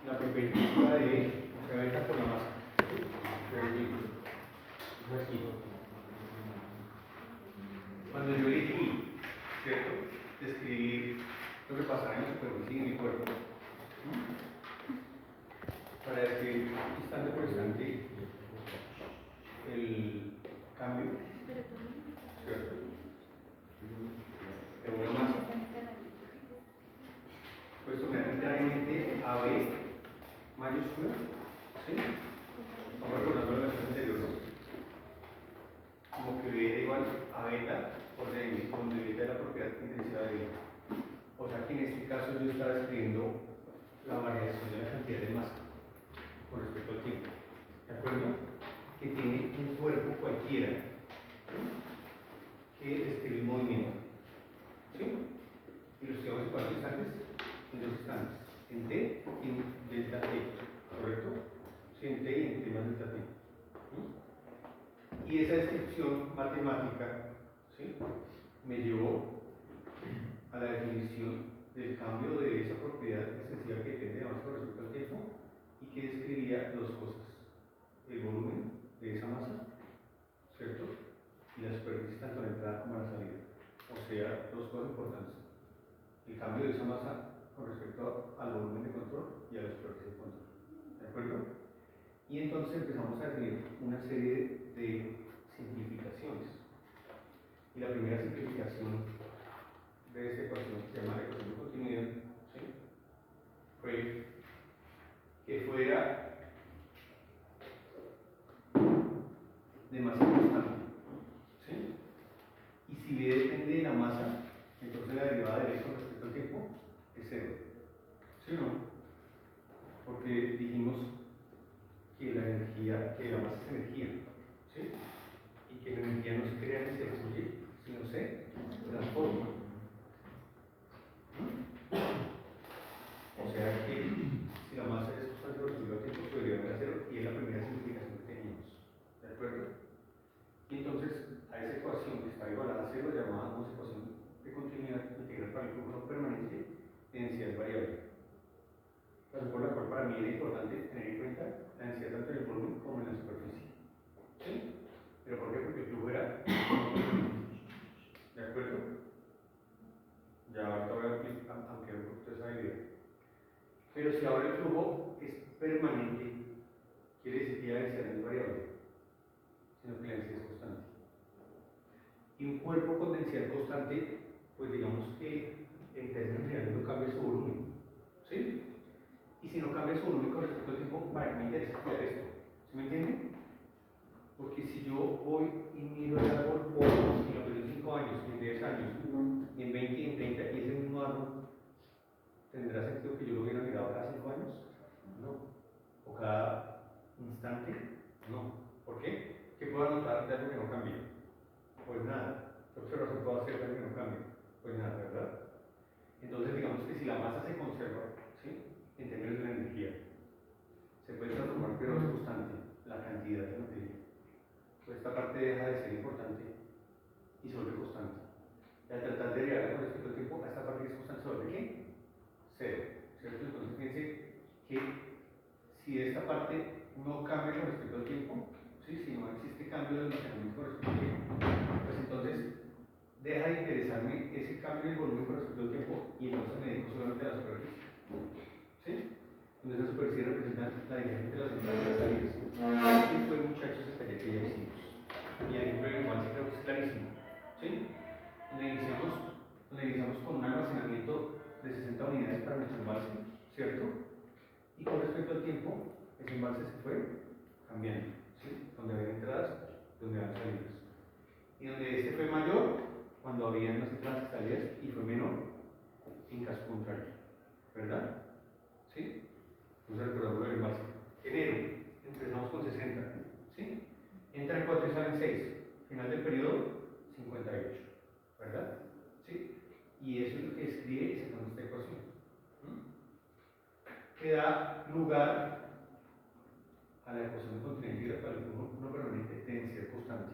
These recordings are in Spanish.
la perspectiva de beta por la masa. Aquí. Cuando yo elegí, ¿cierto? Describir lo que pasaba en la superficie de mi cuerpo. Para describir instante por instante el cambio, ¿cierto? De una masa. Pues sumergidamente AB mayúscula, ¿sí? Vamos a recordar la relación anterior, ¿no? Como que B igual a beta por D, donde beta es la propiedad de intensidad de beta. O sea que en este caso yo estaba escribiendo la variación de la cantidad de masa con respecto al tiempo. ¿De acuerdo? Que tiene un cuerpo cualquiera, ¿sí? Que describe el movimiento. ¿Sí? Y los llevamos en 4 instantes, en 2 instantes. En T y en delta T. ¿Correcto? Sí, en T y en T más delta T. ¿Sí? Y esa descripción matemática, ¿sí?, me llevó a la definición del cambio de esa propiedad excesiva que depende de la masa con respecto al tiempo y que describía dos cosas: el volumen de esa masa, ¿cierto?, y la superficie tanto a la entrada como a la salida. O sea, dos cosas importantes: el cambio de esa masa con respecto al volumen de control y a la superficie de control. ¿De acuerdo? Y entonces empezamos a definir una serie de simplificaciones. Y la primera simplificación de esta ecuación, que se llama la ecuación de continuidad, ¿sí?, fue que fuera de masa constante, ¿sí? Y si B depende de la masa, entonces la derivada de B con respecto al tiempo es 0. ¿Sí o no? Porque dijimos que la energía, que la masa es energía, ¿sí? Y que la energía no se crea ni se destruye, sino se transforma. O sea que si la masa es constante por respecto al tiempo, su derivada era 0, y es la primera simplificación que teníamos. ¿De acuerdo? Y entonces a esa ecuación que está igualada a 0 llamábamos ecuación de continuidad integral para el flujo no permanente de densidad variable. Razón por la cual para mí era importante tener en cuenta la densidad tanto en el volumen como en la superficie. ¿Sí? ¿Pero por qué? Porque el flujo era no permanente. ¿De acuerdo? Ya ahorita voy a ampliar un poquito esa idea. Pero si ahora el flujo es permanente, quiere decir que la densidad no es variable, sino que la densidad es constante. Y un cuerpo con densidad constante, pues digamos que en términos generales no cambia su volumen. ¿Sí? Y si no cambia su volumen con respecto al tiempo, ¿para qué me interesa estudiar esto? ¿Sí me entienden? Porque si yo voy y miro el árbol por, y lo veo en 5 años, en 10 años, en 20 y en 30, y ese mismo árbol, ¿tendrá sentido que yo lo hubiera mirado cada 5 años? No. ¿O cada instante? No. ¿Por qué? ¿Qué puedo anotar de algo que no cambia? Pues nada. ¿Qué observación puedo hacer de algo que no cambia? Pues nada, ¿verdad? Entonces digamos que si la masa se conserva, ¿sí?, en términos de la energía, se puede transformar, pero es constante, la cantidad de materia. Pues esta parte deja de ser importante y se vuelve constante. Y al tratar de derivar con respecto al tiempo, a esta parte que es constante se vuelve ¿qué? 0. ¿Cierto? Entonces piense que si esta parte no cambia con respecto al tiempo, ¿sí?, si no existe cambio de almacenamiento con respecto al tiempo, pues entonces deja de interesarme ese cambio del volumen con respecto al tiempo y entonces me dedico solamente a la superficie. ¿Sí? Donde esa superficie representa la diferencia entre las entradas y las salidas. Así fue, muchachos, el taller que ya hicimos. Y el ejemplo del igual creo que es clarísimo. ¿Sí? Donde iniciamos con un almacenamiento de 60 unidades para nuestro embalse, ¿cierto? Y con respecto al tiempo, ese embalse se fue cambiando, ¿sí? Donde había entradas, donde había salidas. Y donde este fue mayor, cuando había unas entradas y salidas, y fue menor en caso contrario, ¿verdad? ¿Sí? Entonces recordamos el embalse. Enero, empezamos con 60, ¿sí? Entran 4 y salen 6. Final del periodo, 58, ¿verdad? ¿Sí? Y eso es lo que escribe según esta ecuación. Que da lugar a la ecuación de continuidad para el flujo no permanente de densidad constante.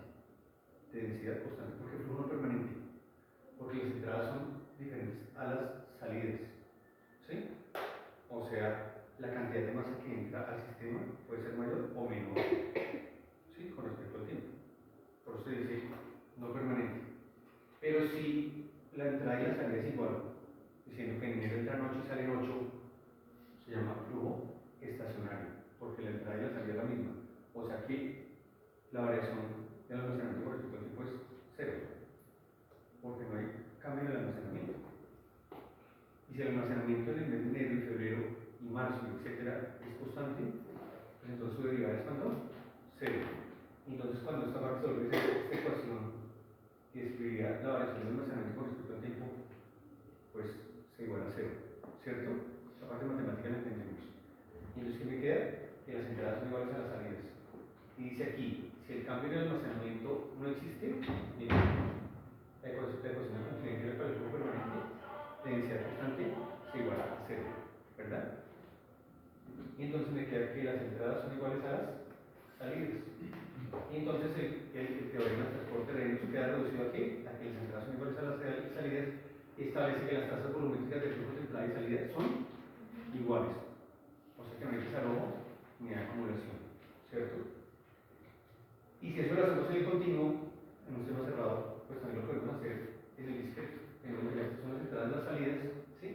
De densidad constante. ¿Por qué flujo no permanente? Porque las entradas son diferentes a las salidas. ¿Sí? O sea, la cantidad de masa que entra al sistema puede ser mayor o menor, ¿sí? Con respecto al tiempo. Por eso se dice no permanente. Pero si la entrada y la salida es igual, diciendo que en enero entran 8 y salen 8, se llama flujo estacionario, porque la entrada y la salida es la misma. O sea que la variación del almacenamiento por respecto al tiempo es cero, porque no hay cambio en el almacenamiento. Y si el almacenamiento en el mes de enero y febrero y marzo, etcétera, es constante, pues entonces su derivada es cuánto? Cero. Entonces, cuando esta parte resuelve esta ecuación y escribiría la variación del almacenamiento con respecto al tiempo, pues se iguala a cero, ¿cierto? Esta parte matemática la entendemos. Y entonces, ¿qué me queda? Que las entradas son iguales a las salidas. Y dice aquí, si el cambio en el almacenamiento no existe, bien, la ecuación de contingencia para el flujo permanente de densidad constante se iguala a cero, ¿verdad? Y entonces me queda que las entradas son iguales a las salidas. Y entonces el teorema del transporte de Reynolds queda reducido a que las entradas son iguales a las salidas y establece que las tasas volumétricas de flujos de entrada y salida son iguales. O sea que no hay desalojo ni acumulación, ¿cierto? Y si eso lo hacemos en el continuo, en un sistema cerrado, pues también lo podemos hacer en el discreto. Tenemos que estas son las entradas y las salidas, ¿sí?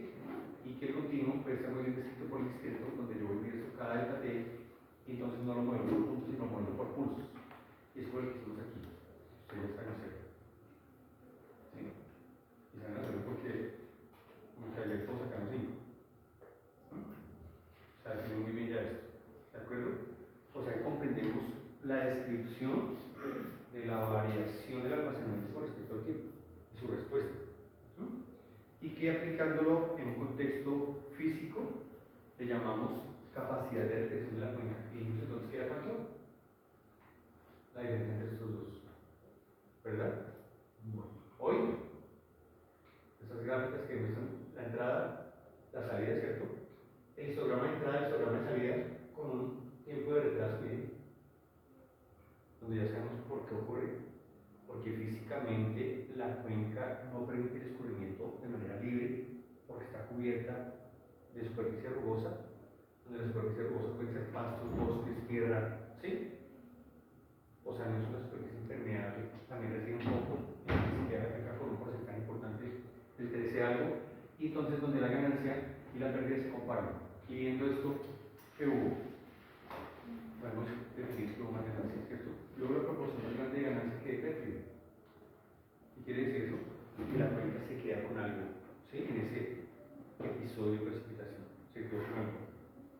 Y que el continuo puede estar muy bien descrito por el discreto, donde yo voy a esto cada delta t, y entonces no lo muevo por puntos, sino lo muevo por pulsos. Y eso es lo que hicimos aquí. Ustedes ya saben hacerlo. ¿Sí? Y saben hacerlo porque ayer todos sacamos 5. ¿No? O sea, decimos muy bien ya esto. ¿De acuerdo? O sea, comprendemos la descripción de la variación del almacenamiento con respecto al tiempo y su respuesta. ¿No? Y que aplicándolo en un contexto físico le llamamos capacidad de detección de la cuenca. Y entonces queda cuánto? La diferencia entre estos dos, ¿verdad? Hoy, esas gráficas que muestran la entrada, la salida, ¿cierto? El histograma de entrada y el histograma de salida con un tiempo de retraso, miren, donde ya sabemos por qué ocurre, porque físicamente la cuenca no permite el escurrimiento de manera libre, porque está cubierta de superficie rugosa, donde la superficie rugosa puede ser pastos, bosques, tierra, ¿sí? O sea, no es una superficie impermeable, también recibe un poco, y se queda acá con un porcentaje importante del 13 algo, y entonces donde la ganancia y la pérdida se comparan. Y viendo esto, ¿qué hubo? Bueno, definir que hubo más ganancia, ¿cierto? Luego la proporción más grande de ganancia que de pérdida. ¿Qué quiere decir eso? Que la cuenca se queda con algo, ¿sí? En ese episodio de precipitación, se quedó con algo.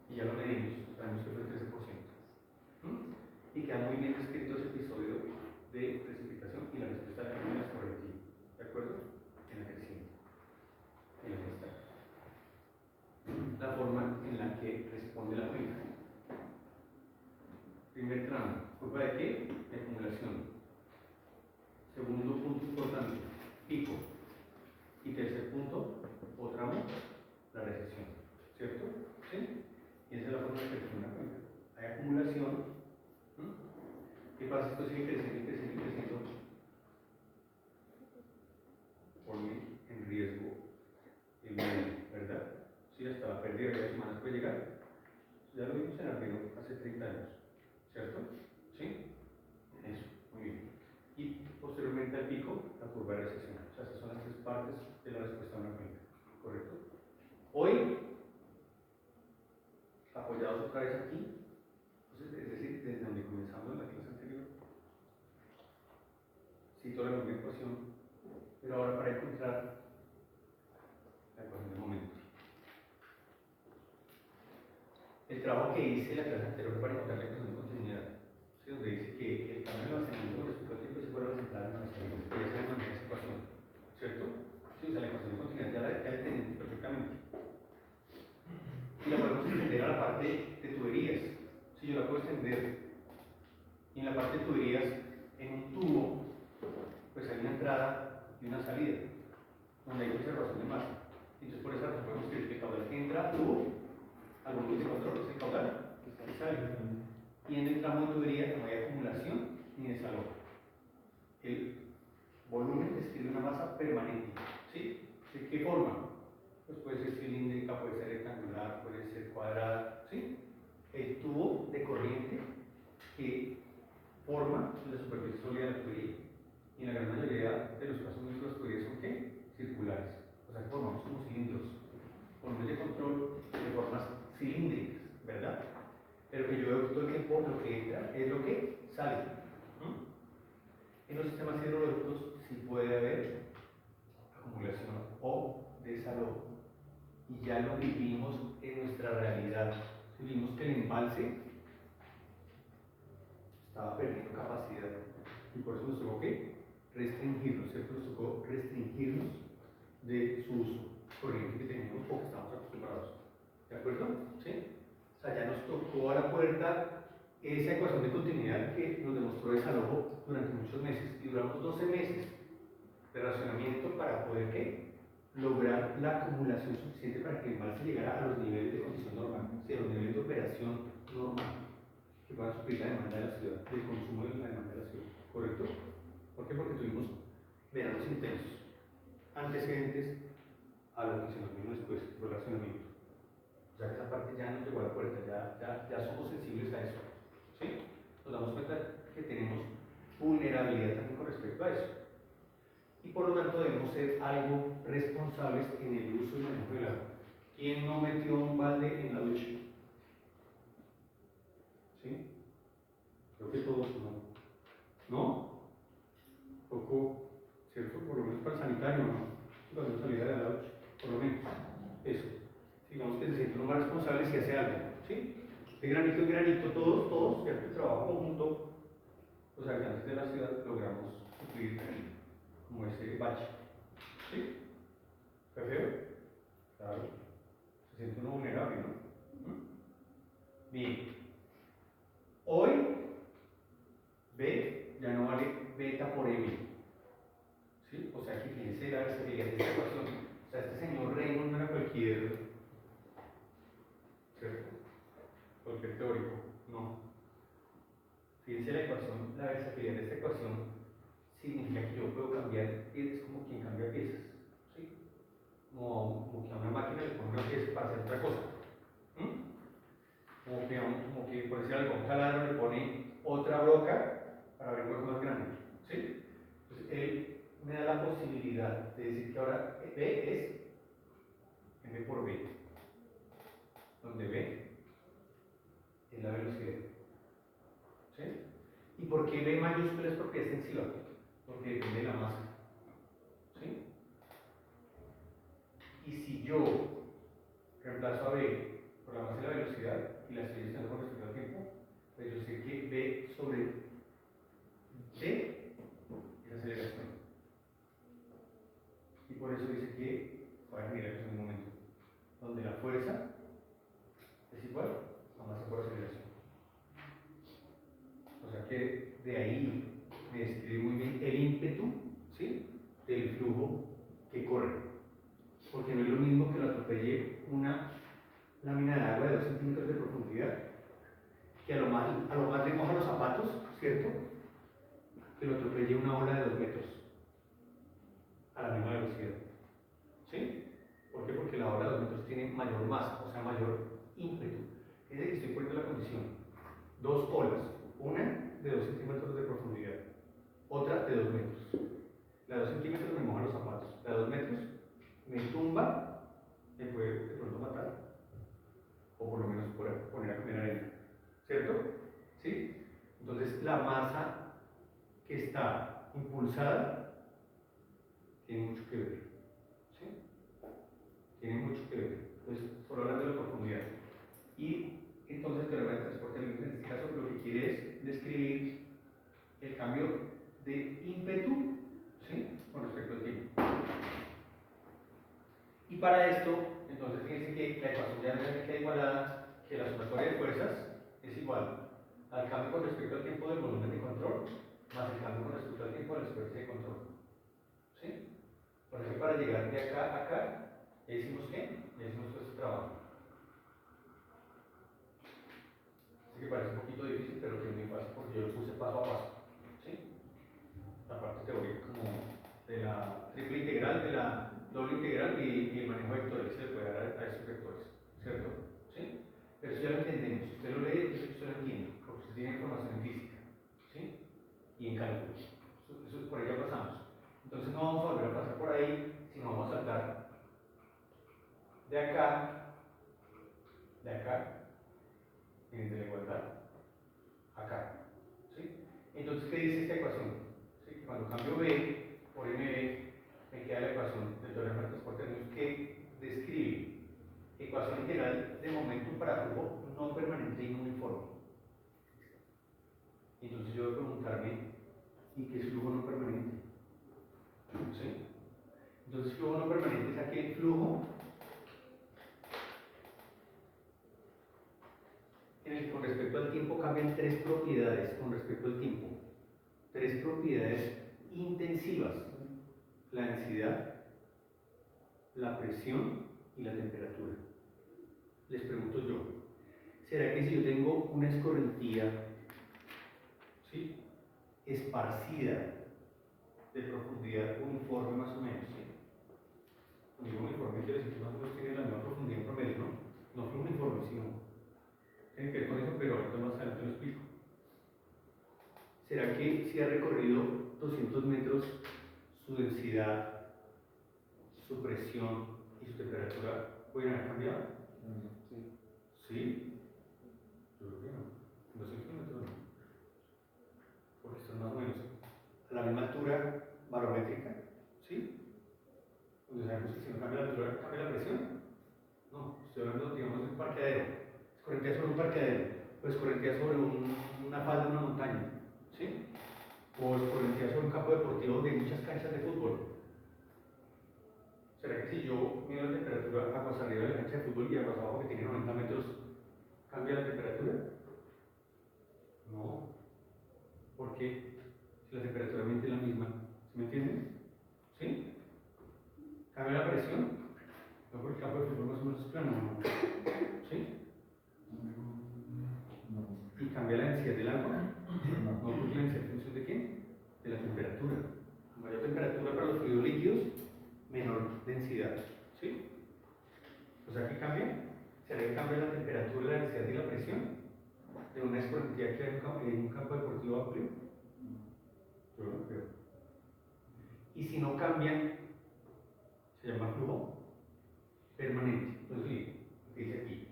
Y ya lo medimos, sabemos que fue el 13%. Y queda muy bien descrito ese episodio de precipitación y la respuesta de la primera es correctiva. ¿De acuerdo? En la creciente. En la que está. La forma en la que responde la cuenca. Primer tramo, ¿culpa de qué? De acumulación. Segundo punto importante, pico. Y tercer punto, o tramo, la recesión. ¿Cierto? ¿Sí? Y esa es la forma en la que responde la cuenca. Hay acumulación. ¿Qué pasa? Esto sigue creciendo y creciendo y creciendo. Pone en riesgo el medio, ¿verdad? Sí, hasta la pérdida de vidas humanas puede llegar. Ya lo vimos en Armero hace 30 años, ¿cierto? ¿Sí? Eso, muy bien. Y posteriormente al pico, la curva de recesión. O sea, esas son las tres partes de la respuesta a una cuenca, ¿correcto? Hoy, apoyados otra vez aquí, entonces, es decir, desde donde comenzamos en la clase anterior, cito la misma ecuación, pero ahora para encontrar la ecuación del momento. El trabajo que hice en la clase anterior para encontrar la ecuación de continuidad, ¿sí? Donde dice que el cambio de almacenamiento con respecto al tiempo es igual a las entradas de almacenamiento, que ya se denomina esa ecuación, ¿cierto? Sí, o sea, la ecuación de continuidad ya la entendemos perfectamente. Y la podemos extender a la parte de tuberías. Si yo la puedo extender, y en la parte de tuberías, en un tubo, pues hay una entrada y una salida, donde hay conservación de masa. Entonces, por esa razón podemos escribir que el caudal que entra al tubo, al volumen de control, es el caudal que sale. Y en el tramo de tubería no hay acumulación ni desalojo. El volumen describe una masa permanente. ¿Sí? ¿De qué forma? Pues puede ser cilíndrica, puede ser rectangular, puede ser cuadrada, el tubo de corriente que forma la superficie sólida de la tubería. Y en la gran mayoría de los casos nuestras tuberías son ¿qué? Circulares. O sea, formamos como cilindros. Con de control de formas cilíndricas, ¿verdad? Pero que yo veo todo el tiempo lo que entra es lo que sale. En los sistemas hidrológicos sí puede haber acumulación o desalojo. Y ya lo vivimos en nuestra realidad. Vimos que el embalse estaba perdiendo capacidad y por eso nos tocó que restringirnos, ¿cierto? Nos tocó restringirnos de su uso corriente que teníamos porque estamos acostumbrados. ¿De acuerdo? ¿Sí? O sea, ya nos tocó a la puerta esa ecuación de continuidad que nos demostró desalojo durante muchos meses y duramos 12 meses de racionamiento para poder ¿qué? Lograr la acumulación suficiente para que el embalse llegara a los niveles de condición normal, o sea, a los niveles de operación normal que puedan suplir la demanda de la ciudad, del consumo de la demanda de la ciudad. ¿Correcto? ¿Por qué? Porque tuvimos veranos intensos, antecedentes a lo que se nos vino después, el racionamiento. O sea que esa parte ya nos llegó a la puerta, ya somos sensibles a eso. ¿Sí? Nos damos cuenta que tenemos vulnerabilidad también con respecto a eso. Y por lo tanto debemos ser algo responsables en el uso y manejo del agua. ¿Quién no metió un balde en la ducha? ¿Sí? Creo que todos no. ¿No? Poco, ¿cierto? Por lo menos para el sanitario, ¿no? Cuando salida de la ducha, por lo menos. Eso. Digamos que se siente uno más responsable si hace algo. ¿Sí? De granito en granito, todos, ¿cierto? El trabajo conjunto, los habitantes de la ciudad logramos suplir como ese bache. ¿Sí? ¿Fue feo? Claro. Se siente uno vulnerable, ¿no? Bien. Hoy, B ya no vale beta por M. ¿Sí? O sea que fíjense la versatilidad de esta ecuación. O sea, este señor Raymond no era cualquier, ¿cierto? Cualquier teórico. No. Fíjense la ecuación, la versatilidad de esta ecuación significa que yo puedo cambiar, es como quien cambia piezas, ¿sí? Como que a una máquina le pone una pieza para hacer otra cosa. Como que por decir algo, un taladro le pone otra broca para ver algo más grande, ¿sí? Entonces él me da la posibilidad de decir que ahora B es M por B, donde B es la velocidad, ¿sí? ¿Y por qué B mayúscula es porque es extensiva? Porque depende de la masa, ¿sí? Y si yo reemplazo a B por la masa y la velocidad y la estoy haciendo con respecto al tiempo, pues yo sé que B sobre D es aceleración. Y por eso dice que va a generar en un momento donde la fuerza es igual a masa por aceleración. O sea que de ahí me describe muy bien el ímpetu, ¿sí?, del flujo que corre. Porque no es lo mismo que lo atropelle una lámina de agua de 2 centímetros de profundidad, que a lo más le moja los zapatos, ¿cierto?, que lo atropelle una ola de 2 metros a la misma velocidad. ¿Sí? ¿Por qué? Porque la ola de 2 metros tiene mayor masa, o sea, mayor ímpetu. Es decir, estoy poniendo la condición: 2 olas, una de 2 centímetros de profundidad, otra de 2 metros. La de 2 centímetros me moja los zapatos, la de 2 metros me tumba, me puede de pronto matar, o por lo menos poner a comer arena, ¿cierto? ¿Sí? Entonces la masa que está impulsada tiene mucho que ver, ¿sí? Tiene mucho que ver. Entonces, por hablar de la profundidad. Y entonces el teorema de transporte libre en este caso lo que quiere es describir el cambio de ímpetu, ¿sí?, con respecto al tiempo. Y para esto, entonces fíjense que la ecuación ya me queda igualada, que la sumatoria de fuerzas es igual al cambio con respecto al tiempo del volumen de control más el cambio con respecto al tiempo de la superficie de control. ¿Sí? Por ejemplo, para llegar de acá a acá, ya hicimos ¿qué? Ya hicimos todo este trabajo. Así que parece un poquito difícil, pero que es muy fácil porque yo lo puse paso a paso. ¿Sí? La parte teórica como de la triple integral, de la doble integral y el manejo de vectores que se le puede dar a esos vectores, ¿cierto? ¿Sí? Pero eso ya lo entendemos. Usted lo lee acá, de la igualdad, acá. ¿Sí? Entonces, ¿qué dice esta ecuación? ¿Sí? Cuando cambio B por MB, me queda la ecuación del teorema de transporte que describe ecuación integral de momentum para flujo no permanente y no uniforme. Entonces yo voy a preguntarme, ¿y qué es flujo no permanente? ¿Sí? Entonces flujo no permanente es aquel flujo en el que con respecto al tiempo cambian tres propiedades con respecto al tiempo. Tres propiedades intensivas: la densidad, la presión y la temperatura. Les pregunto yo, ¿será que si yo tengo una escorrentía, ¿sí?, esparcida de profundidad uniforme más o menos, ¿sí? Cuando digo uniforme quiere decir que más o menos tiene la misma profundidad en promedio, ¿no? No fue uniforme, sino tiene que ver con eso, pero ahorita más adelante lo explico. ¿Será que si ha recorrido 200 metros, su densidad, su presión y su temperatura pueden haber cambiado? Sí. ¿Sí? Yo creo que no. 200 metros no. Porque son más o menos a la misma altura barométrica, ¿sí? Donde sabemos que si no cambia la altura, ¿cambia la presión? No, estoy hablando, digamos, de un parqueadero. Escorrentía sobre un parqueadero, o escorrentía sobre una falda de una montaña, ¿sí? O escorrentía sobre un campo deportivo donde hay muchas canchas de fútbol. ¿Será que si yo mido la temperatura aguas arriba de la cancha de fútbol y aguas abajo que tiene 90 metros, cambia la temperatura? No. ¿Por qué? Si la temperatura ambiente es la misma. ¿Sí me entienden? ¿Sí? ¿Cambia la presión? No, porque el campo de fútbol más o menos es plano, ¿no? ¿Sí? ¿Y cambia la densidad del agua? No, porque la densidad en función de qué? De la temperatura. Mayor temperatura para los fluidos líquidos, menor densidad. ¿Sí? O sea, ¿qué cambia? ¿Será que cambia la temperatura, la densidad y la presión de una escorrentía que hay en un campo deportivo amplio? Yo no creo. Y si no cambian, se llama flujo permanente. Entonces, ¿qué dice aquí?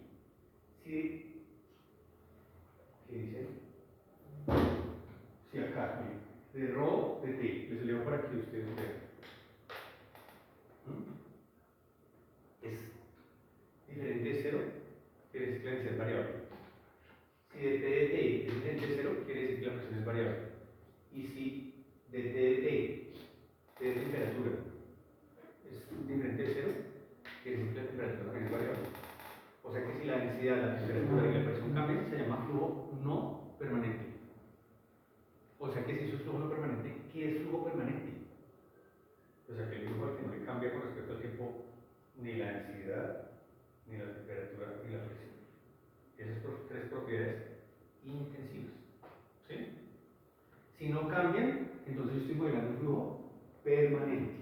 Si, ¿qué dice? Si acá, de ρ de t, les leo para que ustedes vean. Es diferente de 0, quiere decir que la densidad es variable. Si de t de t es diferente de 0, quiere decir que la presión es variable. Y si de t de t de temperatura es diferente de 0, quiere decir que la temperatura también es variable. O sea que si la densidad, la temperatura y la presión cambian, se llama flujo no permanente. O sea que si eso es flujo no permanente, ¿qué es flujo permanente? O sea que el flujo al que no le cambia con respecto al tiempo ni la densidad, ni la temperatura, ni la presión. Esas tres propiedades intensivas. ¿Sí? Si no cambian, entonces yo estoy modelando un flujo permanente.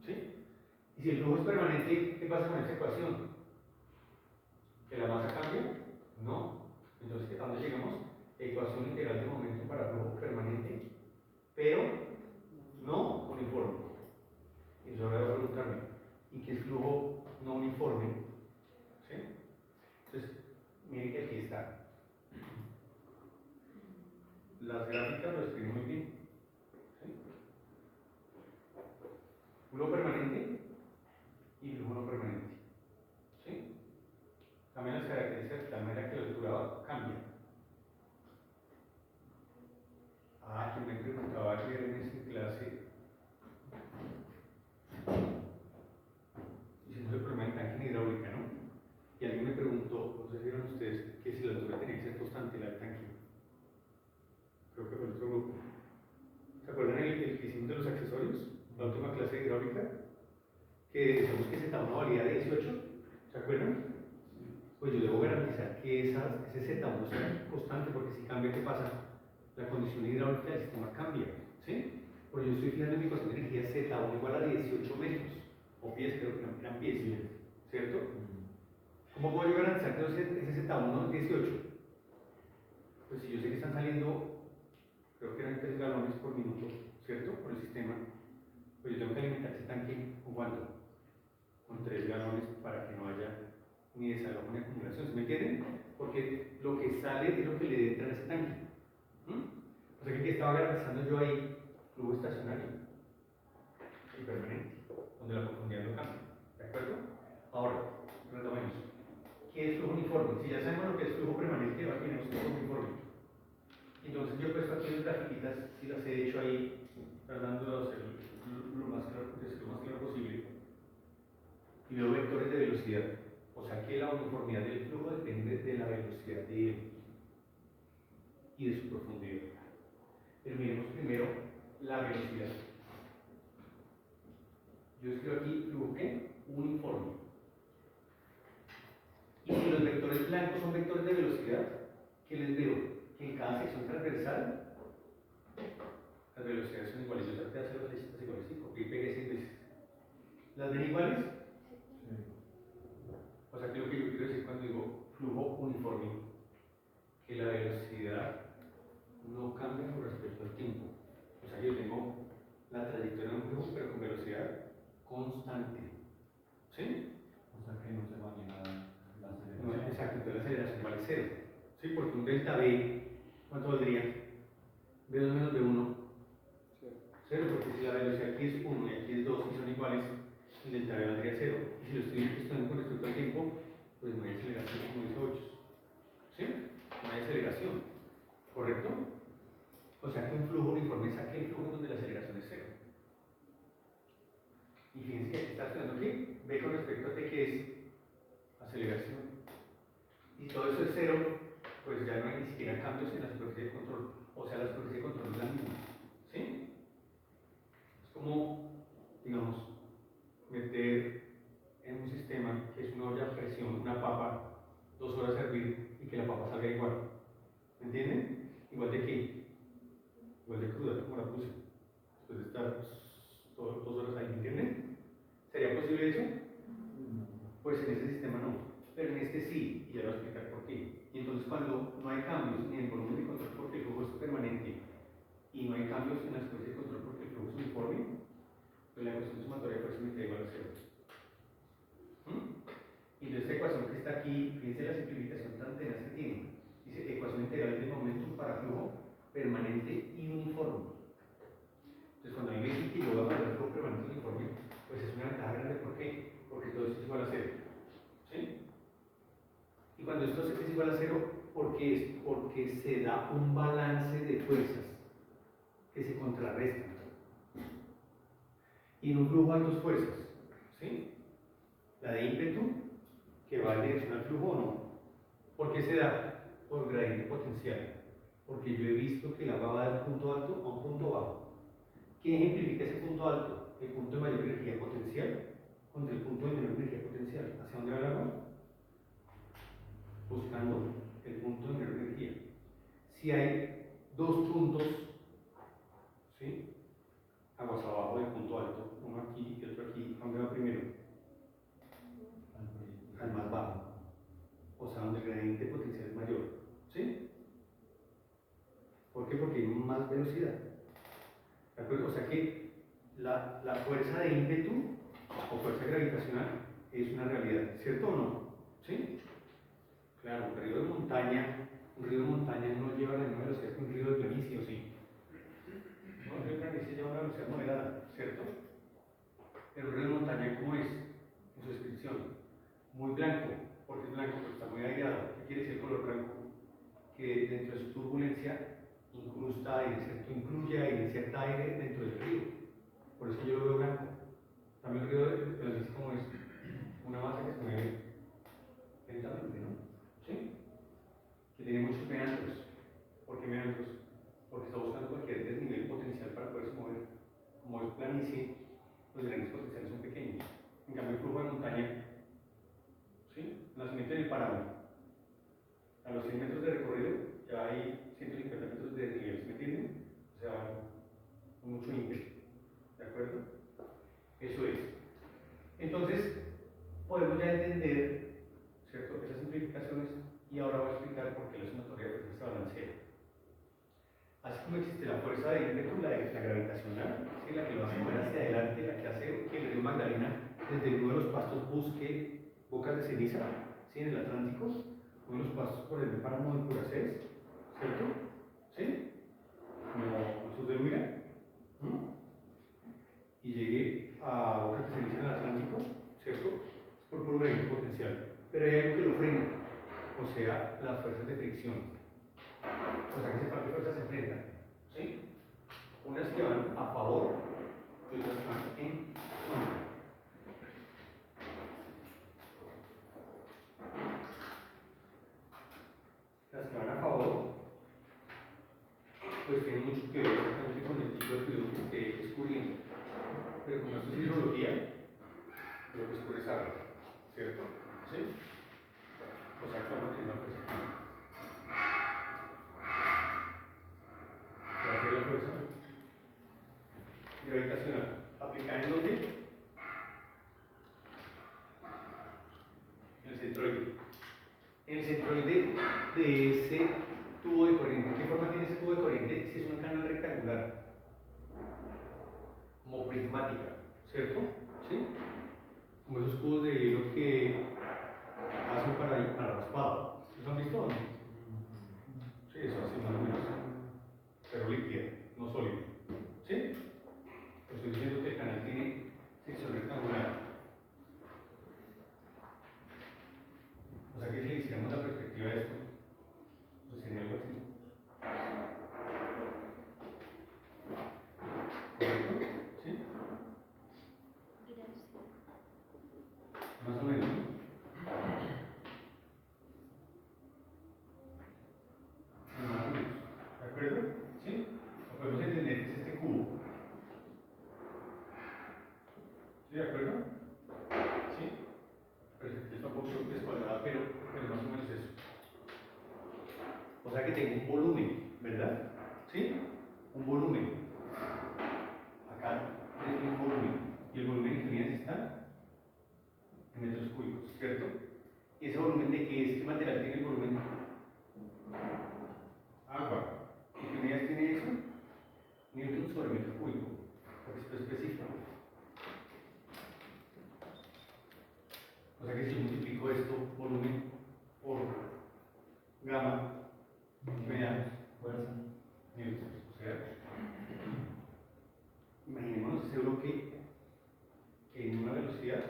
¿Sí? Y si el flujo es permanente, ¿qué pasa con esa ecuación? ¿Que la masa cambia? No. Entonces, ¿a dónde llegamos? Ecuación integral de momento para flujo permanente, pero no uniforme. Y yo ahora voy a preguntarme, ¿y qué es flujo no uniforme? ¿Sí? Entonces, miren que aquí está. Las gráficas lo escriben muy bien. ¿Sí? Flujo permanente y flujo no permanente. ¿Sí? También las características de la manera que la altura cambia. Que me preguntaba ayer en esa clase, diciendo el problema de tanque en hidráulica, ¿no? Y alguien me preguntó, no sé si vieron ustedes, que si la altura tenía que ser constante, la del tanque. Creo que fue el otro grupo. ¿Se acuerdan el que hicimos de los accesorios? La última clase de hidráulica, que decíamos que Z1 valía 18, ¿se acuerdan? Pues yo debo garantizar que ese Z1 sea constante, porque si cambia, ¿qué pasa? La condición hidráulica del sistema cambia, ¿sí? Porque yo estoy fijando en mi ecuación de energía Z1 igual a 18 metros, o pies, creo que no eran pies, ¿cierto? ¿Cómo puedo yo garantizar que ese Z1 es 18? Pues si yo sé que están saliendo, creo que eran 3 galones por minuto, ¿cierto? Por el sistema, pues yo tengo que alimentar ese tanque con cuánto? Con 3 galones para que no haya ni desalojo ni acumulación, ¿se me entienden? sale es lo que le entra en ese tanque. O sea que estaba garantizando yo ahí flujo estacionario y permanente, donde la profundidad no cambia. ¿De acuerdo? Ahora, retomemos. ¿Qué es flujo uniforme? Si ya sabemos lo que es flujo permanente, ahora tenemos flujo uniforme. Entonces yo he puesto aquí unas grafiquitas, si las he hecho ahí, tratando de hacer lo más claro posible. Y veo vectores de velocidad. O sea que la uniformidad del flujo depende de la velocidad de él y de su profundidad. Pero miremos primero la velocidad. Yo escribo aquí flujo ¿qué? Uniforme. Y si los vectores blancos son vectores de velocidad, ¿qué les veo? Que en cada sección transversal las velocidades son iguales. Yo traté de hacer las flechitas iguales, ¿sí? Copié y pegué 6 veces. ¿Las ven iguales? Sí. O sea que lo que yo quiero decir cuando digo flujo uniforme, que la velocidad no cambia con respecto al tiempo. O sea que yo tengo la trayectoria de un flujo, pero con velocidad constante. ¿Sí? O sea que no se va a llenar la aceleración. No, exacto, entonces la aceleración vale 0. ¿Sí? Porque un delta V, ¿cuánto valdría? V2 menos V1. 0, porque si la velocidad aquí es 1 y aquí es 2 y son iguales, el delta V valdría 0. Y si lo estoy estudiando con respecto al tiempo, pues no hay aceleración, como dice 8. ¿Sí? No hay aceleración. ¿Correcto? O sea que un flujo uniforme es aquel flujo donde la aceleración es 0. Y fíjense que aquí está estudiando aquí, ve con respecto a t que es aceleración. Y todo eso es 0, pues ya no hay ni siquiera cambios en la superficie de control. O sea, la superficie de control es la misma. ¿Sí? Es como, digamos, meter en un sistema que es una olla a presión, una papa, 2 horas a hervir y que la papa salga igual. ¿Me entienden? Igual de qué? Igual de cruda, como la puse. Después de estar 2 horas ahí, ¿me entienden? ¿Sería posible eso? Pues en este sistema no. Pero en este sí, y ya lo voy a explicar por qué. Y entonces cuando no hay cambios ni en el volumen de control porque el flujo es permanente y no hay cambios en la superficie de control porque el flujo es uniforme, pues la ecuación sumatoria de fuerza unitaria igual a 0. Y entonces esta ecuación que está aquí, fíjense la simplificación tan tenaz que tiene. Dice ecuación integral de momentum para flujo permanente y uniforme. Entonces cuando a mí me dicen que yo voy a hablar de flujo permanente y uniforme, pues es una ventaja grande. ¿Por qué? Porque todo esto es igual a 0. ¿Sí? Y cuando esto es igual a 0, ¿por qué es? Porque se da un balance de fuerzas que se contrarrestan. Y en un flujo hay dos fuerzas. ¿Sí? La de ímpetu, que va en dirección al flujo o no. ¿Por qué se da? Por gradiente potencial. Porque yo he visto que el agua va del punto alto a un punto bajo. ¿Qué ejemplifica ese punto alto? El punto de mayor energía potencial contra el punto de menor energía potencial. ¿Hacia dónde va el agua? Buscando el punto de menor energía. Si hay dos puntos, ¿sí? Aguas abajo del punto alto, uno aquí y otro aquí, ¿a dónde va primero? Al más bajo. O sea, donde el gradiente potencial es mayor. ¿Sí? ¿Por qué? Porque hay más velocidad. ¿De acuerdo? O sea que la fuerza de ímpetu o fuerza gravitacional es una realidad, ¿cierto o no? ¿Sí? Claro, un río de montaña no lleva la misma velocidad que un río de planicie, ¿o sí? No, el río de planicie lleva una velocidad moderada, ¿cierto? Pero un río de montaña, ¿cómo es? En su descripción, muy blanco. ¿Por qué es blanco? Porque está muy aireado. ¿Qué quiere decir el color blanco? Que dentro de su turbulencia incrusta aire, ¿cierto? Incluye aire, cierta aire dentro del río. Por eso yo lo veo blanco. También el río de planicie, ¿cómo es? Una masa que se mueve lentamente, ¿no? ¿Sí? Que tiene muchos meandros. ¿Por qué meandros? Porque está buscando cualquier desnivel potencial para poderse mover. Como es planicie, los grandes potenciales son pequeños. En cambio, el flujo de montaña, ¿sí? Nacimiento en el páramo. A los 100 metros de recorrido ya hay 150 metros de desnivel, ¿me entienden? O sea, con mucho ímpetu. ¿De acuerdo? Eso es. Entonces, podemos ya entender, ¿cierto?, esas simplificaciones, y ahora voy a explicar por qué la sumatoria de fuerzas se balancea. Así como existe la fuerza de ímpetu, la gravitacional, ¿sí?, la que lo hace mover hacia adelante, la que hace que el río Magdalena desde uno de los pastos busque bocas de ceniza, ¿sí?, en el Atlántico, uno de los pasos por el páramo de Puracés, ¿cierto? ¿Sí? Como el sur de Huila, y llegué a otra que se dice en el Atlántico, ¿cierto? Es por puro gradiente potencial. Pero hay algo que lo frena, o sea, las fuerzas de fricción. O sea, que se parte fuerzas se enfrentan, ¿sí? Unas que van a favor y otras que van en contra. Las que van a favor, pues tienen mucho que ver exactamente con el tipo de fluido que esté descubriendo. Pero como esto es hidrología, lo que descubre es agua, ¿cierto? ¿Sí? O sea, que vamos a tener una fuerza. ¿Qué va a ser la fuerza gravitacional? ¿Aplicada en dónde? En el centroide. En el centroide de ese tubo de corriente. ¿Qué forma tiene ese tubo de corriente? Si es un canal rectangular, como prismática, ¿cierto? ¿Sí? Como esos cubos de hielo que hacen para raspado. ¿Los han visto o no? Sí, eso así más o menos. Pero líquida, no sólida. ¿Sí? Pues estoy diciendo que el canal tiene sección rectangular. O sea que si le hiciéramos la perspectiva de esto, pues sería algo así. ¿Correcto? ¿Sí? Más o menos. Más o menos. ¿De acuerdo? ¿Sí? Lo podemos entender que es este cubo. ¿Sí? ¿De acuerdo? ¿Sí? Pues está un poco descuadrada, pero más o menos eso. O sea que tengo un volumen, ¿verdad? ¿Sí? Un volumen. Acá es un volumen. Y el volumen en unidades está en metros cúbicos, ¿cierto? ¿Y ese volumen de qué es? ¿Qué material tiene el volumen? Agua. ¿Y qué unidades tiene eso? Newton sobre metro cúbico. Porque esto es específico. O sea que si yo multiplico esto, volumen, por gamma, me da fuerza, newton. O sea, imaginémonos ese bloque en una velocidad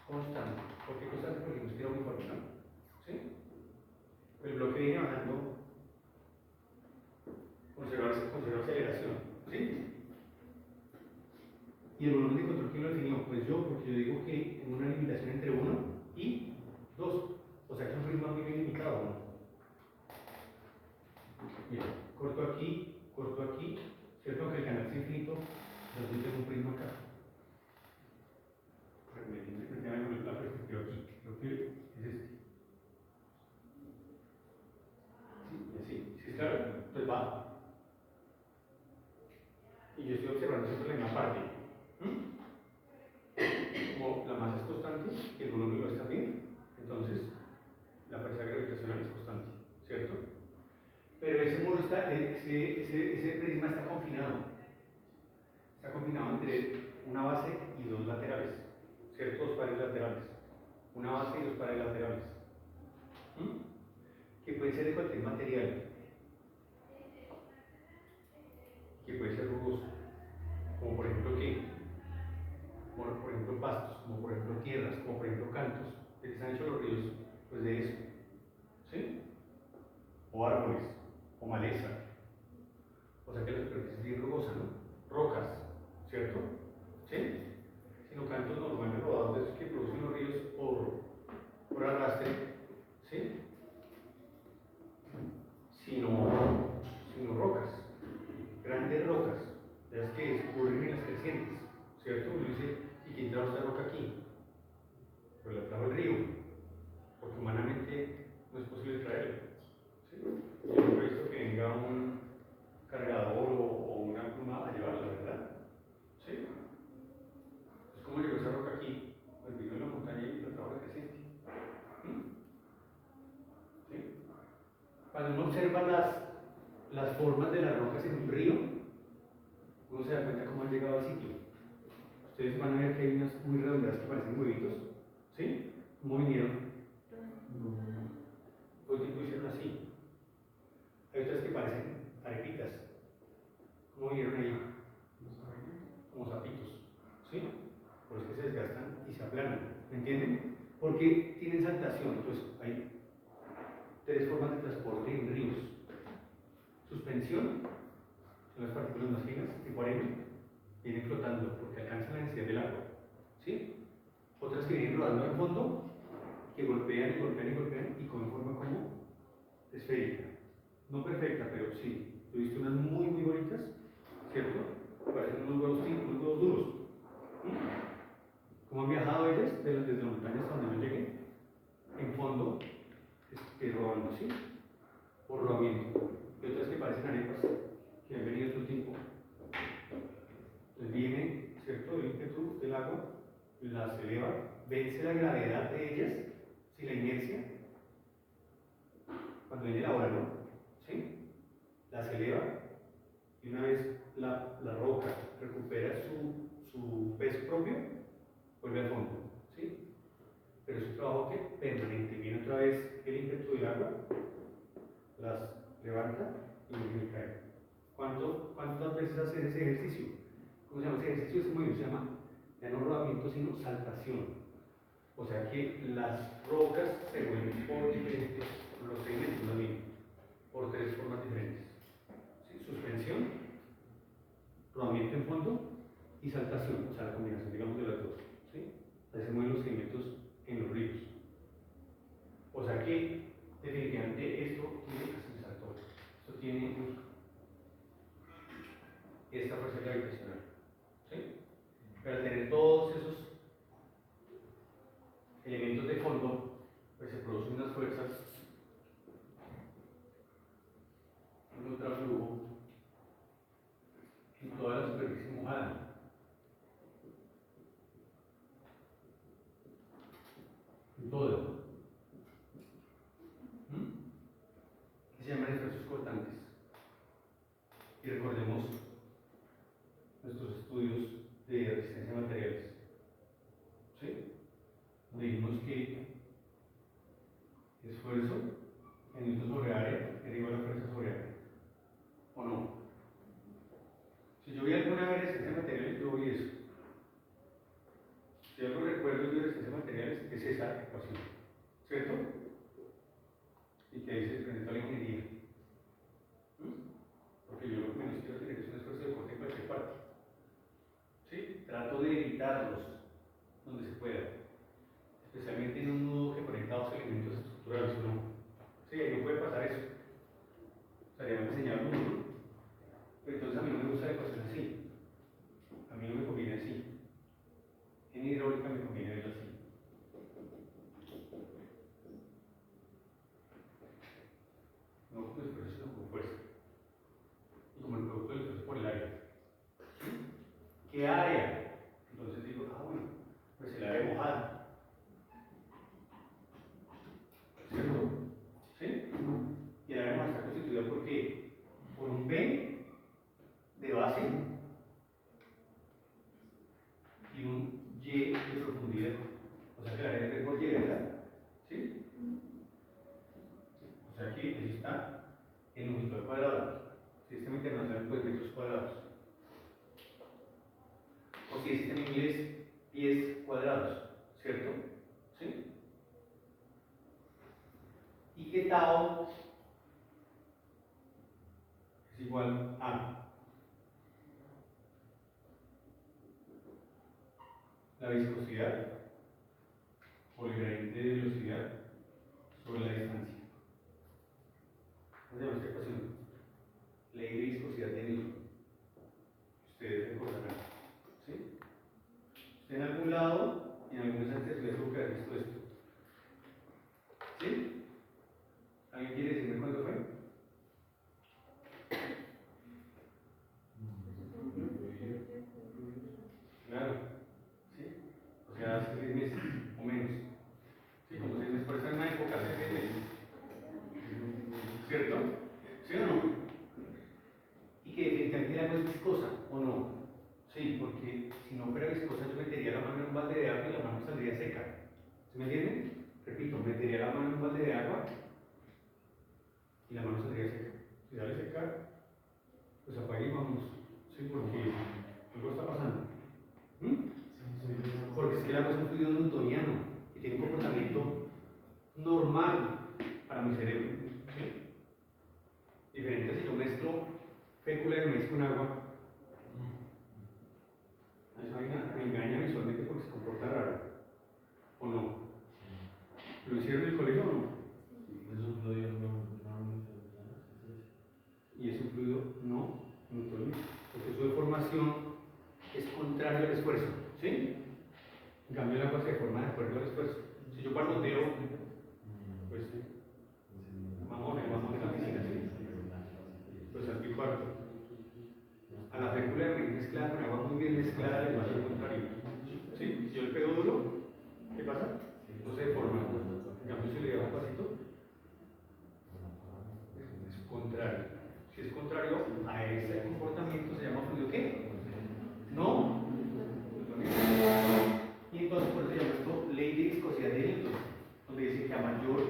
constante. ¿Por qué constante? Porque nos queda uniforme, ¿no? ¿Sí? El bloque viene bajando, conserva aceleración. ¿Sí? ¿Y el volumen de control quién lo definió? Pues yo, porque yo digo que en una limitación entre 1 y 2. O sea que es un prisma muy bien limitado, ¿no? Mira, corto aquí, ¿cierto? Que el canal es infinito, entonces tengo un prisma acá. Me la perspectiva aquí. Lo que es este. Sí, sí, claro. Entonces va. Y yo estoy observando siempre la misma parte. Como la masa es constante y el volumen lo es también, entonces la fuerza gravitacional es constante, ¿cierto? Pero ese muro está, ese prisma está confinado. Está confinado entre una base y dos laterales, ¿cierto? Dos pares laterales. Una base y dos pares laterales. Que pueden ser de cualquier material. Que puede ser rugoso. Como por ejemplo, ¿qué? Como por ejemplo pastos, como por ejemplo tierras, como por ejemplo cantos. ¿De qué se han hecho los ríos? Pues de eso. ¿Sí? O árboles, o maleza. O sea que la superficie es bien rugosa, ¿no? Rocas, ¿cierto? ¿Sí? Sino cantos normales rodados de esos que producen los ríos por arrastre, ¿sí? Sino rocas, grandes rocas, de las que escurren en las crecientes, ¿cierto? Uno dice, ¿y quién trajo esta roca aquí? Pues la trajo el río, porque humanamente no es posible traerla, ¿sí? Yo no he visto que venga un cargador o una pluma a llevarla, ¿verdad? ¿Sí? Entonces, ¿cómo llegó esa roca aquí? Pues vino en la montaña y la trajo la creciente. ¿Sí? Cuando uno observa las formas de las rocas en un río, uno se da cuenta cómo han llegado al sitio. Ustedes van a ver que hay unas muy redondeadas que parecen huevitos. ¿Sí? ¿Cómo vinieron? todo el tiempo hicieron así. Hay otras que parecen arepitas. ¿Cómo vieron ahí? Como sapitos. ¿Sí? Por eso que se desgastan y se aplanan. ¿Me entienden? Porque tienen saltación. Entonces, hay tres formas de transporte en ríos. Suspensión, son las partículas más finas, tipo arena, vienen flotando porque alcanzan la densidad del agua. ¿Sí? Otras que vienen rodando en fondo, que golpean y golpean y golpean y con forma como esférica. No perfecta, pero sí. Yo he visto unas muy, muy bonitas, ¿cierto? Parecen unos huevos duros. ¿Mm? ¿Cómo han viajado ellas desde las montañas hasta donde yo llegué? En fondo, rodando, ¿sí? Por rodamiento. Y otras que parecen arepas, que han venido todo el tiempo. Entonces viene, ¿cierto? El ímpetu del agua, las eleva, vence la gravedad de ellas, ¿sí? La inercia, cuando viene la ola, ¿no? ¿Sí? Las eleva y una vez la roca recupera su peso propio, vuelve al fondo, ¿sí? Pero es un trabajo que permanente, viene otra vez el ímpetu del agua, las levanta y vuelve a caer. ¿Cuántas veces haces ese ejercicio? ¿Cómo se llama ese ejercicio? Ese movimiento se llama, ya no rodamiento, sino saltación. O sea que las rocas se mueven por diferentes, los segmentos más bien, por tres formas diferentes. ¿Sí? Suspensión, rodamiento en fondo y saltación, o sea la combinación, digamos, de las dos. ¿Sí? Así se mueven los segmentos en los ríos. O sea que definitivamente esto tiene salto. Esto tiene esta fuerza gravitacional. ¿Sí? Pero al tener todos esos elementos de fondo, pues se producen unas fuerzas, un contraflujo en toda la superficie mojada. En todo. Se llaman efectos cortantes. Y recordemos nuestros estudios de resistencia a materiales. ¿Sí? Donde dijimos que esfuerzo en newton sobre área es igual a fuerza sobre área. ¿O no? Si yo vi alguna vez resistencia a materiales, yo vi eso. Si algo recuerdo de resistencia a materiales, es esa ecuación. ¿Cierto? Y que ahí se presenta la ingeniería. Porque yo lo que menos quiero tener es un esfuerzo de corte en cualquier parte. ¿Sí? Trato de evitarlos donde se pueda. Especialmente en un nudo que conecta dos elementos estructurales, ¿no? Sí, ahí no puede pasar eso. Estaría mal enseñar un nudo. Pero entonces a mí no me gusta la ecuación así. A mí no me conviene así. En hidráulica me conviene verlo así. No como esfuerzo, sino como fuerza. Y como el producto del esfuerzo por el área. ¿Sí? ¿Qué área? Entonces digo, bueno, pues el área mojada. ¿Cierto? ¿Sí? Y el área mojada está constituida por qué? Por un B de base y un Y de profundidad. O sea que la área es por Y, ¿verdad? ¿Sí? O sea que ahí está en longitud cuadrada. Sistema internacional pues metros cuadrados. O si existe en inglés, pies cuadrados, ¿cierto? ¿Sí? Y que tau es igual a la viscosidad por el gradiente de velocidad sobre la distancia. ¿Cómo se llama esta ecuación? Ley de viscosidad de Newton. Ustedes recordarán. ¿Sí? Usted en algún lado, en algunas antes de su que ha visto esto. ¿Sí? ¿Alguien quiere decirme cuándo fue? Claro. ¿Sí? O sea, hace 6 meses o menos. Sí, como 6 meses, por esa misma época hace 6 meses. ¿Cierto? ¿Sí o no? Y que definitivamente el agua es viscosa, ¿o no? Sí, porque si no fuera viscosa yo metería la mano en un balde de agua y la mano saldría seca. ¿Se me entiende? Repito, metería la mano en un balde de agua y la mano saldría seca. Si sale seca, pues apague y vamos. Sí, porque algo está pasando. Porque es que el agua es un fluido newtoniano y tiene un comportamiento normal para mi cerebro. ¿Sí? Diferente si yo mezclo fécula y mezclo con agua. Esa vaina me engaña visualmente porque se comporta raro. ¿O no? ¿Lo hicieron en el colegio o no? Y es un fluido no newtoniano. Porque su deformación es contrario al esfuerzo. ¿Sí? En cambio, el agua se deforma de acuerdo al esfuerzo. Si yo palmoteo, pues vamos a la física, ¿sí? Pues aquí parto. A la fécula de maíz mezclada con agua muy bien mezclada le pasa lo contrario. ¿Sí? Si yo le pego duro, ¿qué pasa? No se deforma. En cambio, si le dejo un pasito, es contrario. Si es contrario a ese comportamiento, se llama fluido ¿qué? No. Y entonces por eso se llama esto ley de viscosidad de Newton, donde dice que a mayor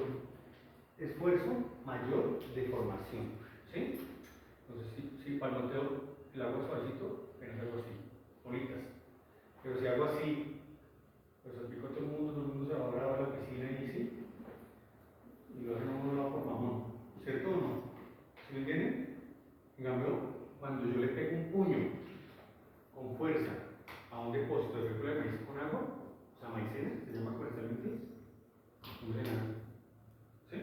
esfuerzo, mayor deformación. ¿Sí? Entonces, si palmoteo el agua suavecito, apenas hago así, bonitas. Pero si hago así, pues explico a todo el mundo se va a grabar a la piscina y sí, y lo hacen a uno lado por mamón. ¿Cierto o no? ¿Sí me entienden? En cambio, cuando yo le pego un puño con fuerza a un depósito de fécula de maíz con agua, o sea, maicena, se llama comercialmente, no sé nada. ¿Sí?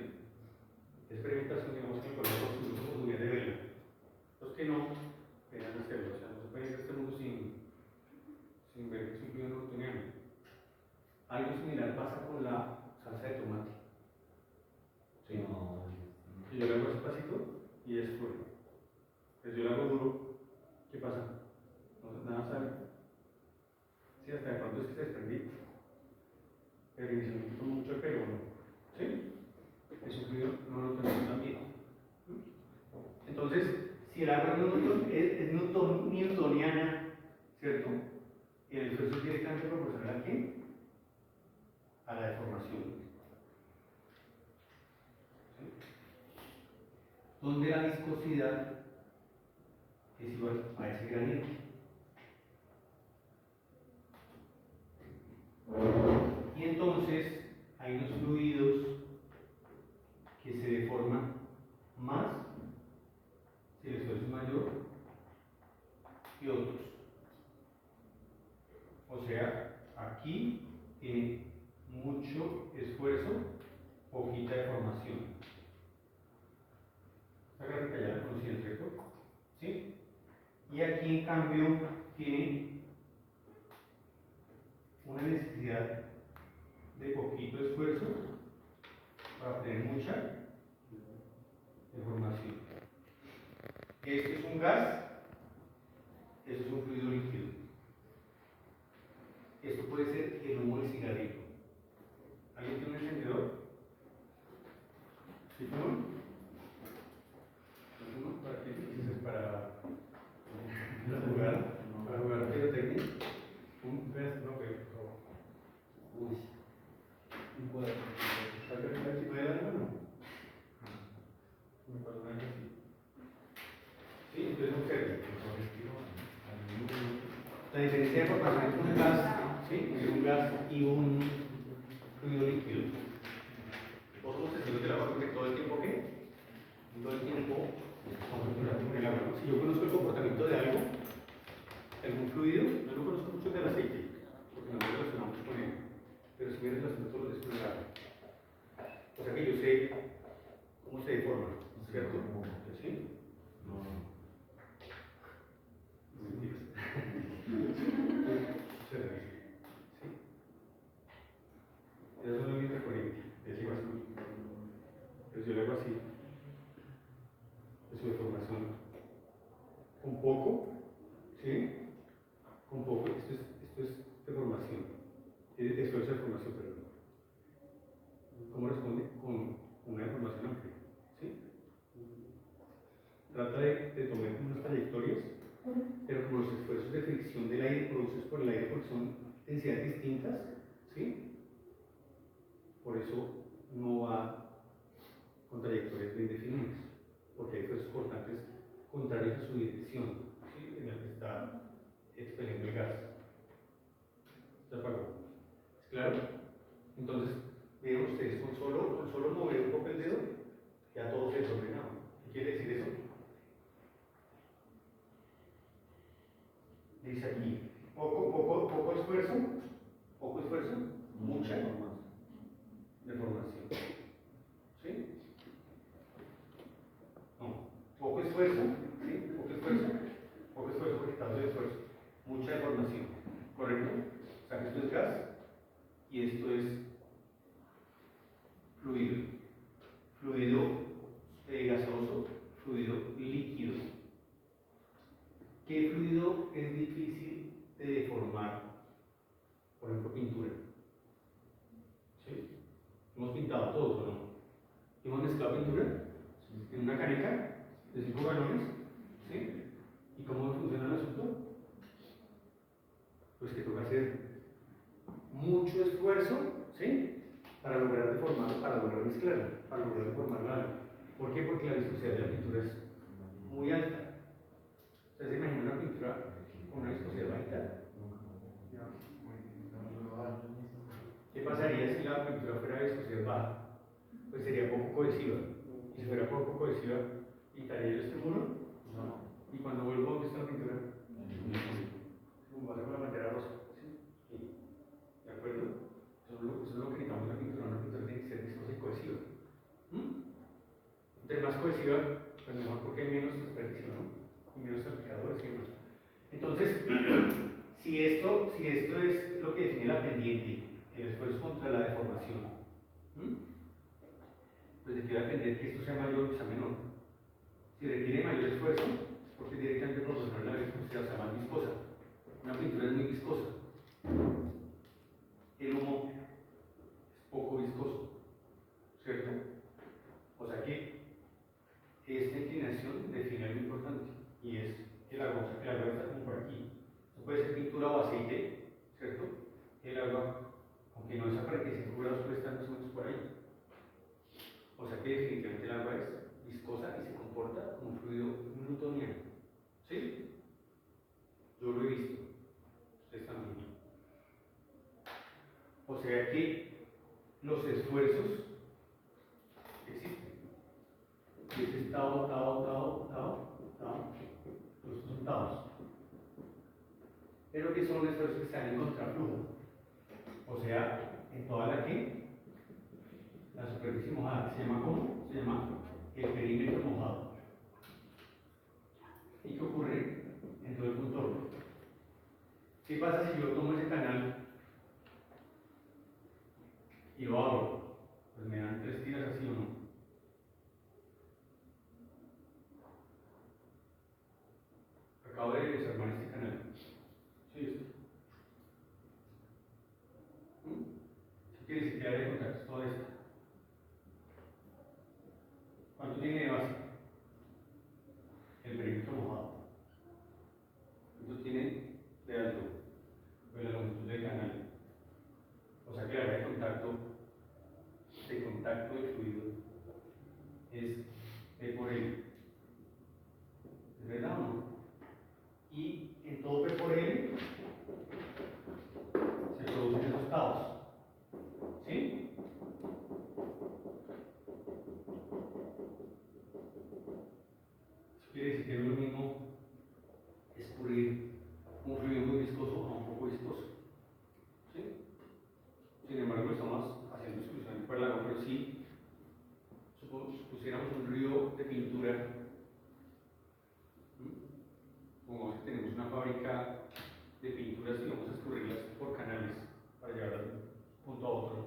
Experimentación, digamos que en Colombia tuvimos oportunidad de verla. Los que no, dejan de hacerlo, o sea, no se puede ir a este mundo sin ver que es un fluido newtoniano. Algo similar pasa con la salsa de tomate. ¿Sí? Si yo le hago ese pasito y es fluido. Pues yo le hago duro, ¿qué pasa? No, nada sale. Sí, hasta de pronto es que se desprendí. Pero inicialmente con mucho pelo, ¿no? ¿Sí? Es un fluido no newtoniano también. Entonces, si el agua es newtoniana, ¿cierto? Y el esfuerzo es directamente proporcional a quién? A la deformación. ¿Sí? Donde la viscosidad es igual a ese granito. Y entonces hay unos fluidos que se deforman más si el esfuerzo es mayor y otros. O sea, aquí tiene mucho esfuerzo, poquita deformación. Esta gráfica ya la conocían, ¿cierto? ¿Sí? Y aquí en cambio tiene una necesidad de poquito esfuerzo para obtener mucha deformación. Esto es un gas, esto es un fluido líquido. Esto puede ser el humo del cigarrillo. ¿Alguien tiene un encendedor? ¿Sí, no? ¿Uno? ¿Para qué? ¿Es para jugar pirotecnia? ¿Un pez? No, pero... Uy. Un cuadro. ¿Sabes qué es el chico de la mano? Me pasó una vez así. Sí, entonces observe. La diferencia de formación entre un gas, ¿sí? Entre un gas y un fluido líquido. Vosotros testigos del agua, porque todo el tiempo, ¿qué? Todo el tiempo, el agua. Si yo conozco el comportamiento de algo, algún fluido, yo no conozco mucho del aceite, porque no me relacionamos con él, pero sí me relaciono todos los días con el agua. O sea que yo sé cómo se deforma, ¿cierto? ¿Sí? No. Eso es lo mismo corriente, es igual así. Pero yo lo hago así, es su deformación. Con poco, ¿sí? Con poco, esto es deformación. Esto es deformación, perdón. ¿Cómo responde? Con una deformación amplia, ¿sí? Trata de tomar unas trayectorias, pero como los esfuerzos de fricción del aire producidos por el aire, porque son densidades distintas, ¿sí? Por eso no va con trayectorias bien definidas. esfuerzo, ¿sí? Poco esfuerzo porque estamos de esfuerzo, mucha deformación, ¿correcto? O sea, esto es gas y esto es fluido, gaseoso, fluido líquido. ¿Qué fluido es difícil de deformar? Por ejemplo, pintura. ¿Sí? Hemos pintado todos, ¿o no? Hemos mezclado pintura en una caneca de 5 galones, ¿sí? ¿Y cómo funciona el asunto? Pues que toca hacer mucho esfuerzo, ¿sí? Para lograr deformarlo, para lograr mezclarlo, para lograr deformarlo. ¿Por qué? Porque la viscosidad de la pintura es muy alta. ¿Ustedes se imaginan una pintura con una viscosidad bajita? ¿Qué pasaría si la pintura fuera de viscosidad baja? Pues sería poco cohesiva. Y si fuera poco cohesiva, ¿quitaría yo este muro? No. ¿Y cuando vuelvo a esta pintura? Va a ser una bandera rosa. ¿Sí? ¿De acuerdo? Eso es lo que necesitamos en la pintura. Una pintura tiene que ser viscosa y cohesiva. Entre más cohesiva, pues mejor porque hay menos desperdicio, ¿no? Y menos salpicadores y demás. Entonces, si esto es lo que define la pendiente, el esfuerzo contra la deformación, pues de qué va a depender que esto sea mayor o sea menor. Si requiere mayor esfuerzo, porque es directamente proporcional a la viscosidad, o sea, más viscosa. Una pintura es muy viscosa. El humo es poco viscoso, ¿cierto? O sea que esta inclinación define algo importante, y es que el agua está como por aquí. No puede ser pintura o aceite, ¿cierto? El agua, aunque no es a 45 grados, puede estar más o menos por ahí. O sea que definitivamente el agua es viscosa y se comporta como un fluido newtoniano. ¿Sí? Yo lo he visto. Ustedes también. O sea que los esfuerzos existen. Y ese estado, los resultados. Pero que son esfuerzos que están en contraflujo. O sea, en toda la superficie mojada. ¿Se llama cómo? Se llama el perímetro mojado. ¿Y qué ocurre en todo el contorno? ¿Qué pasa si yo tomo ese canal y lo abro? Pues me dan 3 tiras así o no. Acabo de desarmar este canal. ¿Sí esto? ¿Qué quiere decir que hay de contacto todo esto? ¿Cuánto tiene de base? El perímetro mojado. ¿Cuánto tiene de alto? Pues la longitud del canal. O sea que la área de contacto del fluido es P por L. ¿Es verdad o no? Y en todo P por L se producen esos caos. ¿Sí? Eso quiere decir que no es lo mismo escurrir un fluido muy viscoso a un poco viscoso. ¿Sí? Sin embargo, estamos haciendo exclusivamente para el agua, pero si pusiéramos un río de pintura, como que tenemos una fábrica de pinturas y vamos a escurrirlas por canales para llevarlas de un punto a otro,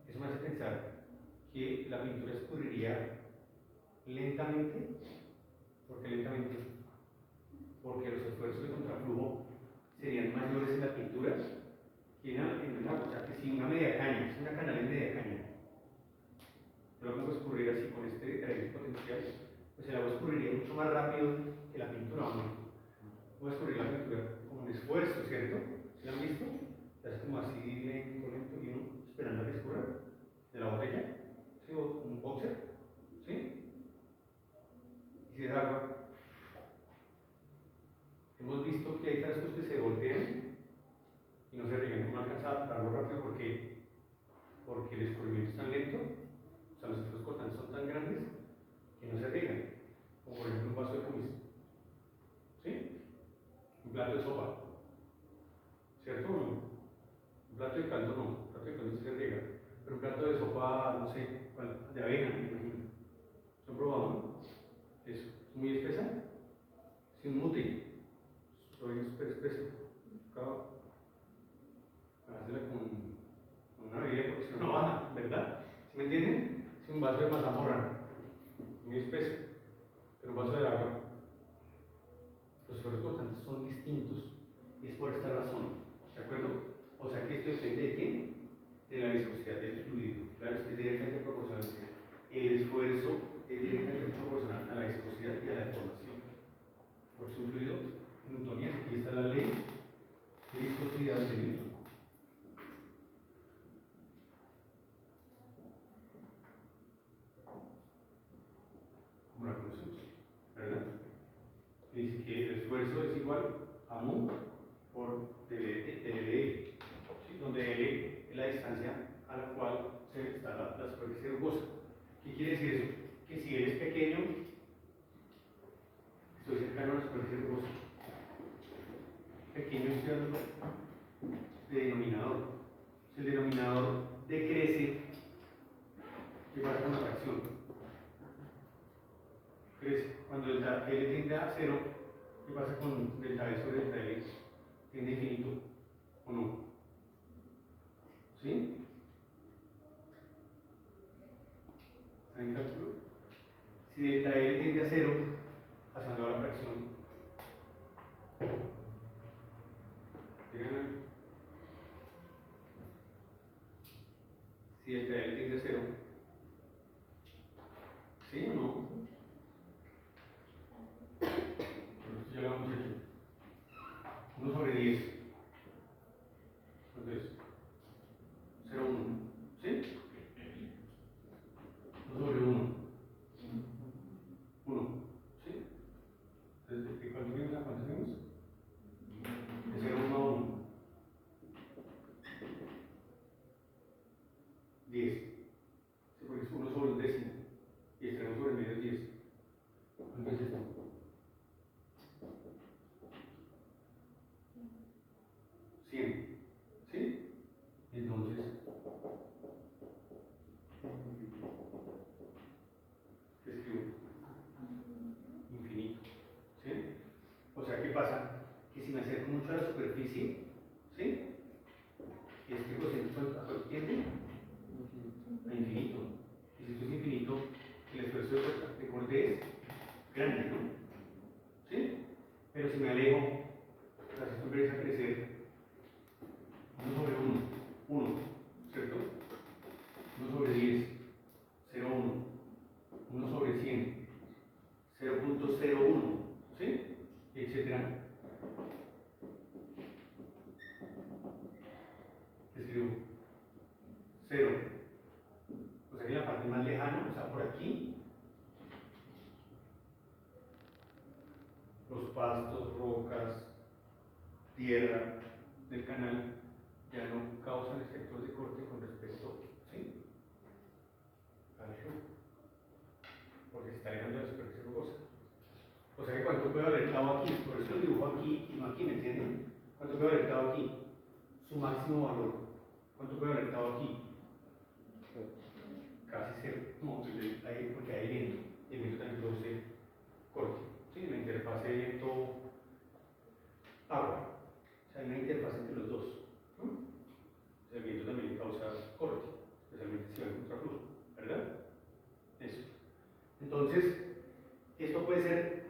eso me hace pensar que la pintura escurriría lentamente. ¿Por qué lentamente? Porque los esfuerzos de contraflujo serían mayores en la pintura que en el agua. O sea que si una media caña, si una canal en media caña, yo lo pongo a escurrir así con este gradiente potencial, pues el agua escurriría mucho más rápido que la pintura. Voy a escurrir la pintura como un esfuerzo, ¿cierto? ¿Sí lo han visto? Es como así lento y uno esperando a que escurra de la botella, ¿sí? O un boxer, ¿sí? Y si es agua, hemos visto que hay frascos que se voltean y no se riegan, no alcanza a adaptarlo rápido porque el escurrimiento es tan lento, o sea, los efectos cortantes son tan grandes que no se riegan, como por ejemplo un vaso de cumis, ¿sí? Un plato de sopa, ¿cierto o no? Un plato de caldo no, un plato de caldo sí se riega, pero un plato de sopa, no sé, de avena, me imagino. muy espeso, pero un vaso de agua, los esfuerzos constantes son distintos. Y es por esta razón, ¿de acuerdo? O sea que esto depende de quién, de la viscosidad del fluido. Claro, es que es directamente proporcional. El esfuerzo es directamente proporcional a la viscosidad y a la deformación. Por su fluido newtoniano. Aquí está la ley de viscosidad de Newton. Como la conocemos, ¿verdad? Dice que el esfuerzo es igual a mu por dL, ¿sí? Donde L es la distancia a la cual se está la superficie rugosa. ¿Qué quiere decir eso? Que si L es pequeño, estoy cercano a la superficie rugosa. Pequeño es el denominador. Si el denominador decrece, ¿qué pasa con la fracción? Crece. Cuando delta L tiende a 0, ¿qué pasa con delta B sobre delta L? ¿Tiende a infinito o no? ¿Sí? ¿Está en cálculo? Si delta L tiende a 0, pasando a la fracción, si delta L tiende a 0, ¿sí o no? Entonces ya lo vamos aquí. 1 sobre 10. Entonces, 0, 1. ¿Sí? 2 sobre 1. 1. ¿Sí? Entonces, ¿de cuánto vimos? ¿A cuánto vimos? De 0, 1 a 1. 10. Sí, porque es 1 sobre un décimo. Y el 0 sobre medio es 10. ¿Cuánto es esto? 100. ¿Sí? Entonces, ¿qué escribo? Infinito. ¿Sí? O sea, ¿qué pasa? Que si me acerco mucho a la superficie, ¿sí? Este cociente tiende a infinito. Y si esto es infinito, el esfuerzo de corte es grande, ¿no? ¿Sí? Pero si me alejo, la esto empieza a crecer 1 sobre 1, 1, ¿cierto? 1 sobre 10, 0, 1, 1 sobre 100, 0.01, ¿sí? Etcétera. Escribo 0. O sea que la parte más lejana, o sea, por aquí, los pastos, rocas, tierra del canal ya no causan efectos de corte con respecto, ¿sí? Al flujo, porque se está alejando de la superficie rugosa. O sea que cuánto puede haber estado aquí, por eso lo dibujo aquí y no aquí, ¿me entienden? ¿Cuánto puede haber estado aquí? Su máximo valor. ¿Cuánto puede haber estado aquí? Casi 0. No, ahí, porque hay viento. Y el viento también produce corte. ¿Sí? La interfaz de viento-agua. O sea, hay una interfaz entre los dos. El viento también causa corte, especialmente si va en contraflujo, ¿verdad? Eso. Entonces, esto puede ser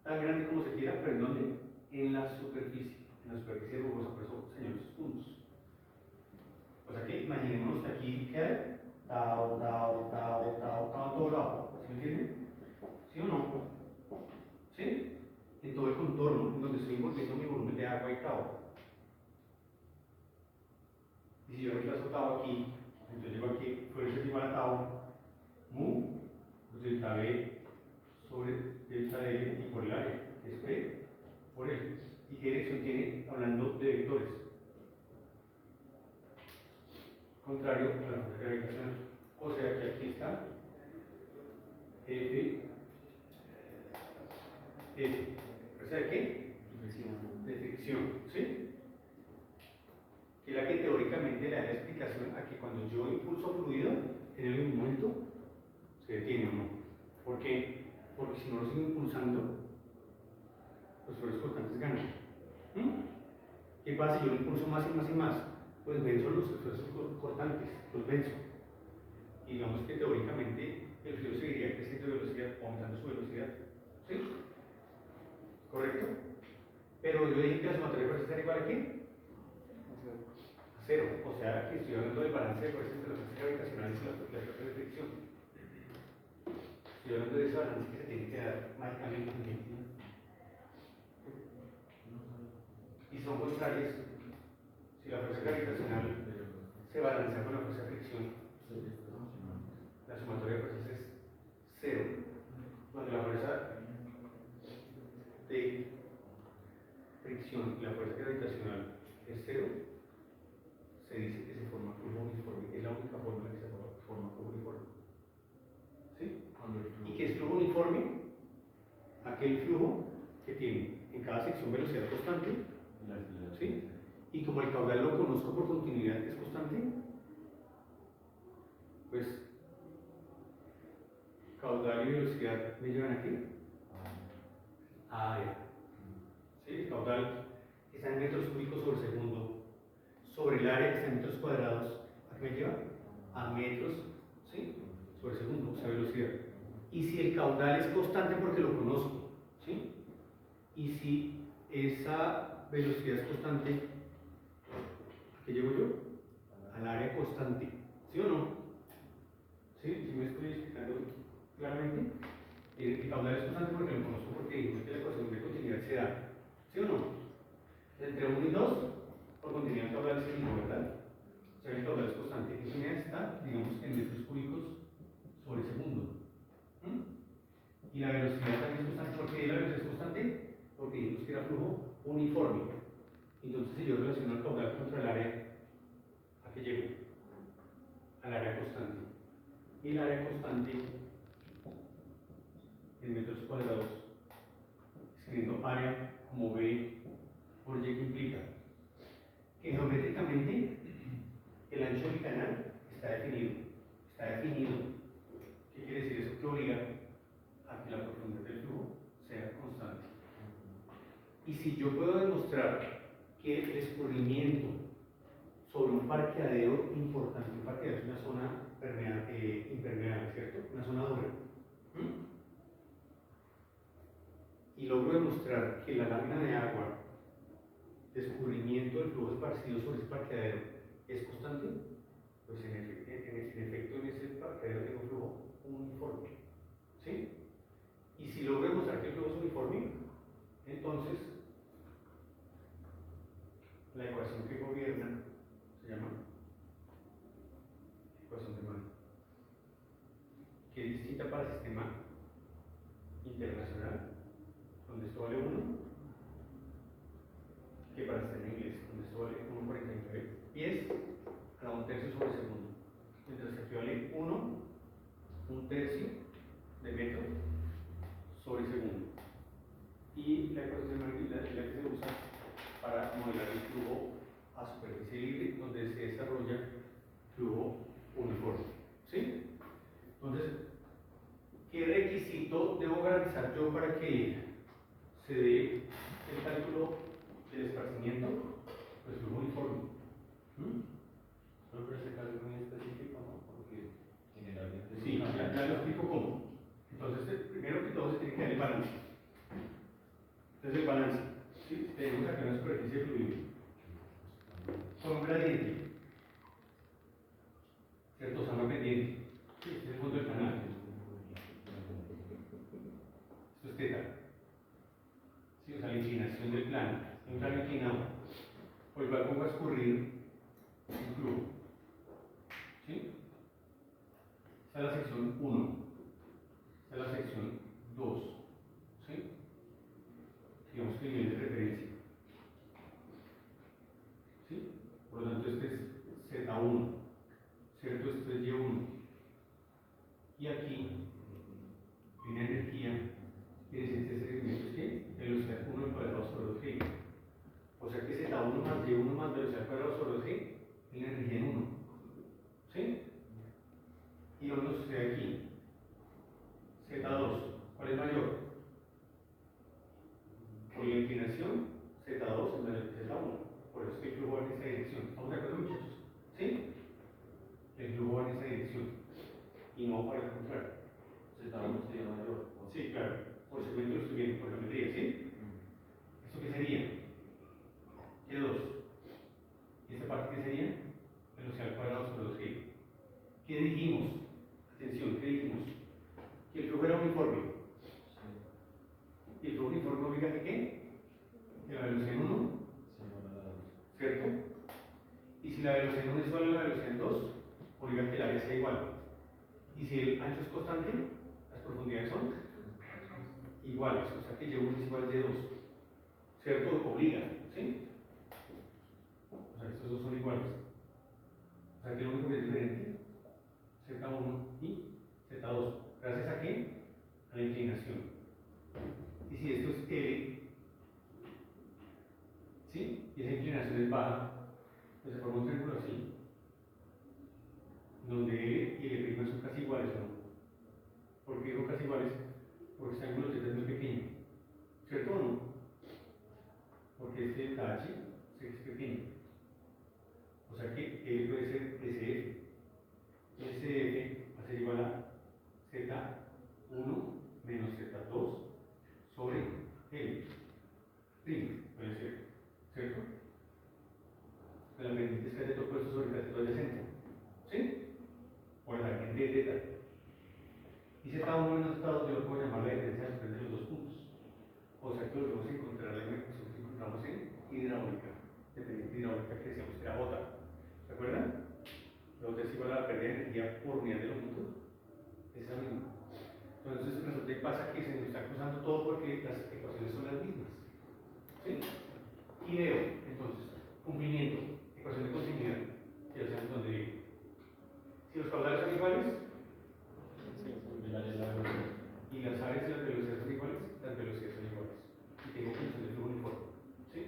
tan grande como se quiera, pero ¿en dónde? En la superficie rugosa, por eso señores puntos. O sea que imaginémonos que aquí queda tau, todo lado. ¿Sí me entienden? ¿Sí o no? ¿Sí? En todo el contorno, en donde estoy envolviendo mi volumen de agua y tau. Y si yo reemplazo tau aquí, entonces llego aquí, fuerza es igual a tau, mu, pues delta B sobre delta L y por el área, que es P por L. ¿Y qué dirección tiene? Hablando de vectores. Contrario a la fuerza gravitacional. O sea que aquí está F, ¿fuerza de qué? De fricción, ¿sí? Que es la que teóricamente le da la explicación a que cuando yo impulso fluido, en algún momento se detiene o no. ¿Por qué? Porque si no lo sigo impulsando, los fuerzas constantes ganan. ¿Qué pasa si yo lo impulso más y más y más? Pues venzo los esfuerzos cortantes, los venzo. Y digamos que teóricamente el fluido seguiría Pero yo dije que la sumatoria de fuerzas era igual a qué? A cero. O sea, que estoy hablando del balance de fuerzas entre las fuerzas gravitacionales y las fuerzas de fricción. Estoy hablando de ese balance que se tiene que dar mágicamente. Y son contrarias. Si la fuerza gravitacional se balancea con la fuerza de fricción, la sumatoria de fuerzas es cero. Cuando la fuerza de fricción y la fuerza gravitacional es cero, se dice que se forma flujo uniforme. Es la única forma en que se forma flujo uniforme. ¿Sí? ¿Y qué es flujo uniforme? Aquel flujo que tiene en cada sección velocidad constante. ¿Sí? Y como el caudal lo conozco por continuidad que es constante, pues caudal y velocidad me llevan aquí a área. ¿Sí? El caudal está en metros cúbicos sobre segundo, sobre el área que está en metros cuadrados, ¿a qué me lleva? A metros, ¿sí? Sobre segundo, o sea, velocidad. Y si el caudal es constante porque lo conozco, ¿sí? Y si esa velocidad es constante, ¿a qué llego yo? Al área constante, ¿sí o no? ¿Sí? ¿Sí me estoy explicando claramente? El caudal es constante porque lo conozco porque dijimos que la ecuación de continuidad se da, ¿sí o no? Entre 1 y 2, por continuidad caudal es el mismo, ¿verdad? O sea, el caudal es constante. Esa unidad está, digamos, en metros cúbicos sobre segundo. Y la velocidad también es constante. ¿Por qué la velocidad es constante? Porque dijimos que era flujo uniforme. Entonces, si yo relaciono el caudal contra el área, ¿a qué llego? Al área constante. Y el área constante en metros cuadrados, escribiendo área como B por Y, que implica que geométricamente el ancho del canal está definido. Está definido. ¿Qué quiere decir eso? Que obliga a que la profundidad del flujo sea constante. Y si yo puedo demostrar que el escurrimiento sobre un parqueadero importante, un parqueadero es una zona impermeable, ¿cierto? Una zona dura. Y logro demostrar que la lámina de agua de escurrimiento del flujo esparcido sobre ese parqueadero es constante, pues en efecto en ese parqueadero tengo flujo uniforme. ¿Sí? Y si logro demostrar que el flujo es uniforme, entonces la ecuación que gobierna se llama ecuación de Mann, que es distinta para el sistema internacional, donde esto vale 1, que para el sistema inglés, donde esto vale 1,49 pies a la 1/3 sobre segundo, mientras que aquí vale 1/3 de metro sobre segundo. Y la ecuación de Mann es la que se usa para modelar el flujo a superficie libre, donde se desarrolla flujo uniforme. ¿Sí? Entonces, ¿qué requisito debo garantizar yo para que se dé el cálculo del esparcimiento? Pues flujo uniforme. No, pero ese caso es muy específico, ¿no? Porque generalmente... Sí, ya lo explico cómo. Entonces, primero que todo se tiene que dar el balance. Entonces, el balance. ¿Sí? Tenemos aquí una superficie fluida con un gradiente, ¿cierto? O sea, una pendiente. Sí, este es el fondo del canal. Esto es teta. Sí, o sea, la inclinación del plano. Un plano inclinado. Por el cual pongo a escurrir un flujo. ¿Sí? Esta es la sección 1. Esta es la sección 2. ¿Sí? Digamos que el nivel de referencia. ¿Sí? Por lo tanto, este es Z1, ¿cierto? Esto es Y1. Y aquí, hay una energía, que es este segmento, es que velocidad 1 al cuadrado sobre 2G. O sea que Z1 más Y1 más velocidad al cuadrado sobre 2G, es la energía en 1. ¿Sí? Y lo que sucede aquí, Z2, ¿cuál es mayor? Por la inclinación, Z2 es mayor que Z1. Por eso es que el flujo va en esa dirección. ¿Estamos de acuerdo, muchachos? ¿Sí? El flujo va en esa dirección. Y no para el contrario. Z1 sería mayor. Sí, claro. Por segmento lo estoy viendo, por geometría, ¿sí? ¿Esto qué sería? Y2. ¿Y esta parte qué sería? Velocidad al cuadrado sobre 2G. ¿Qué dijimos? Atención, ¿qué dijimos? Que el flujo era uniforme. Y el flujo uniforme obliga que ¿qué? Que la velocidad en 1, ¿cierto? Y si la velocidad en 1 es igual a la velocidad en 2, obliga que el área sea igual. Y si el ancho es constante, las profundidades son iguales, o sea que Y1 es igual a Y2, ¿cierto? Obliga, ¿sí? O sea, estos dos son iguales. O sea que lo único que es diferente, Z1 y Z2. ¿Gracias a qué? A la inclinación. Y si esto es L, ¿sí? Y esa inclinación es baja, pues se forma un triángulo así, donde L y L' son casi iguales, ¿o no? ¿Por qué son casi iguales? Porque este ángulo Z es muy pequeño, ¿cierto o no? Porque este KH es pequeño. O sea que L puede ser SF. Y SF va a ser igual a Z1 menos Z2 sobre L. Sí, puede ser, ¿cierto? La pendiente es cateto opuesto sobre cateto adyacente. ¿Sí? Por la gente de teta. Y Z1 menos Z2 yo lo puedo llamar la diferencia entre los dos puntos. O sea que lo vamos a encontrar en la ecuación que encontramos en hidráulica. Dependiente hidráulica que decíamos que era J. ¿Se acuerdan? La J es igual a la pérdida de energía por unidad de longitud. Esa misma. Entonces resulta que pasa que se nos está cruzando todo porque las ecuaciones son las mismas. ¿Sí? Y veo, entonces, cumplimiento, ecuación de continuidad, ya sabemos dónde viene. Si los caudales son iguales, y las áreas y las velocidades son iguales, las velocidades son iguales. Y tengo función de flujo uniforme. ¿Sí?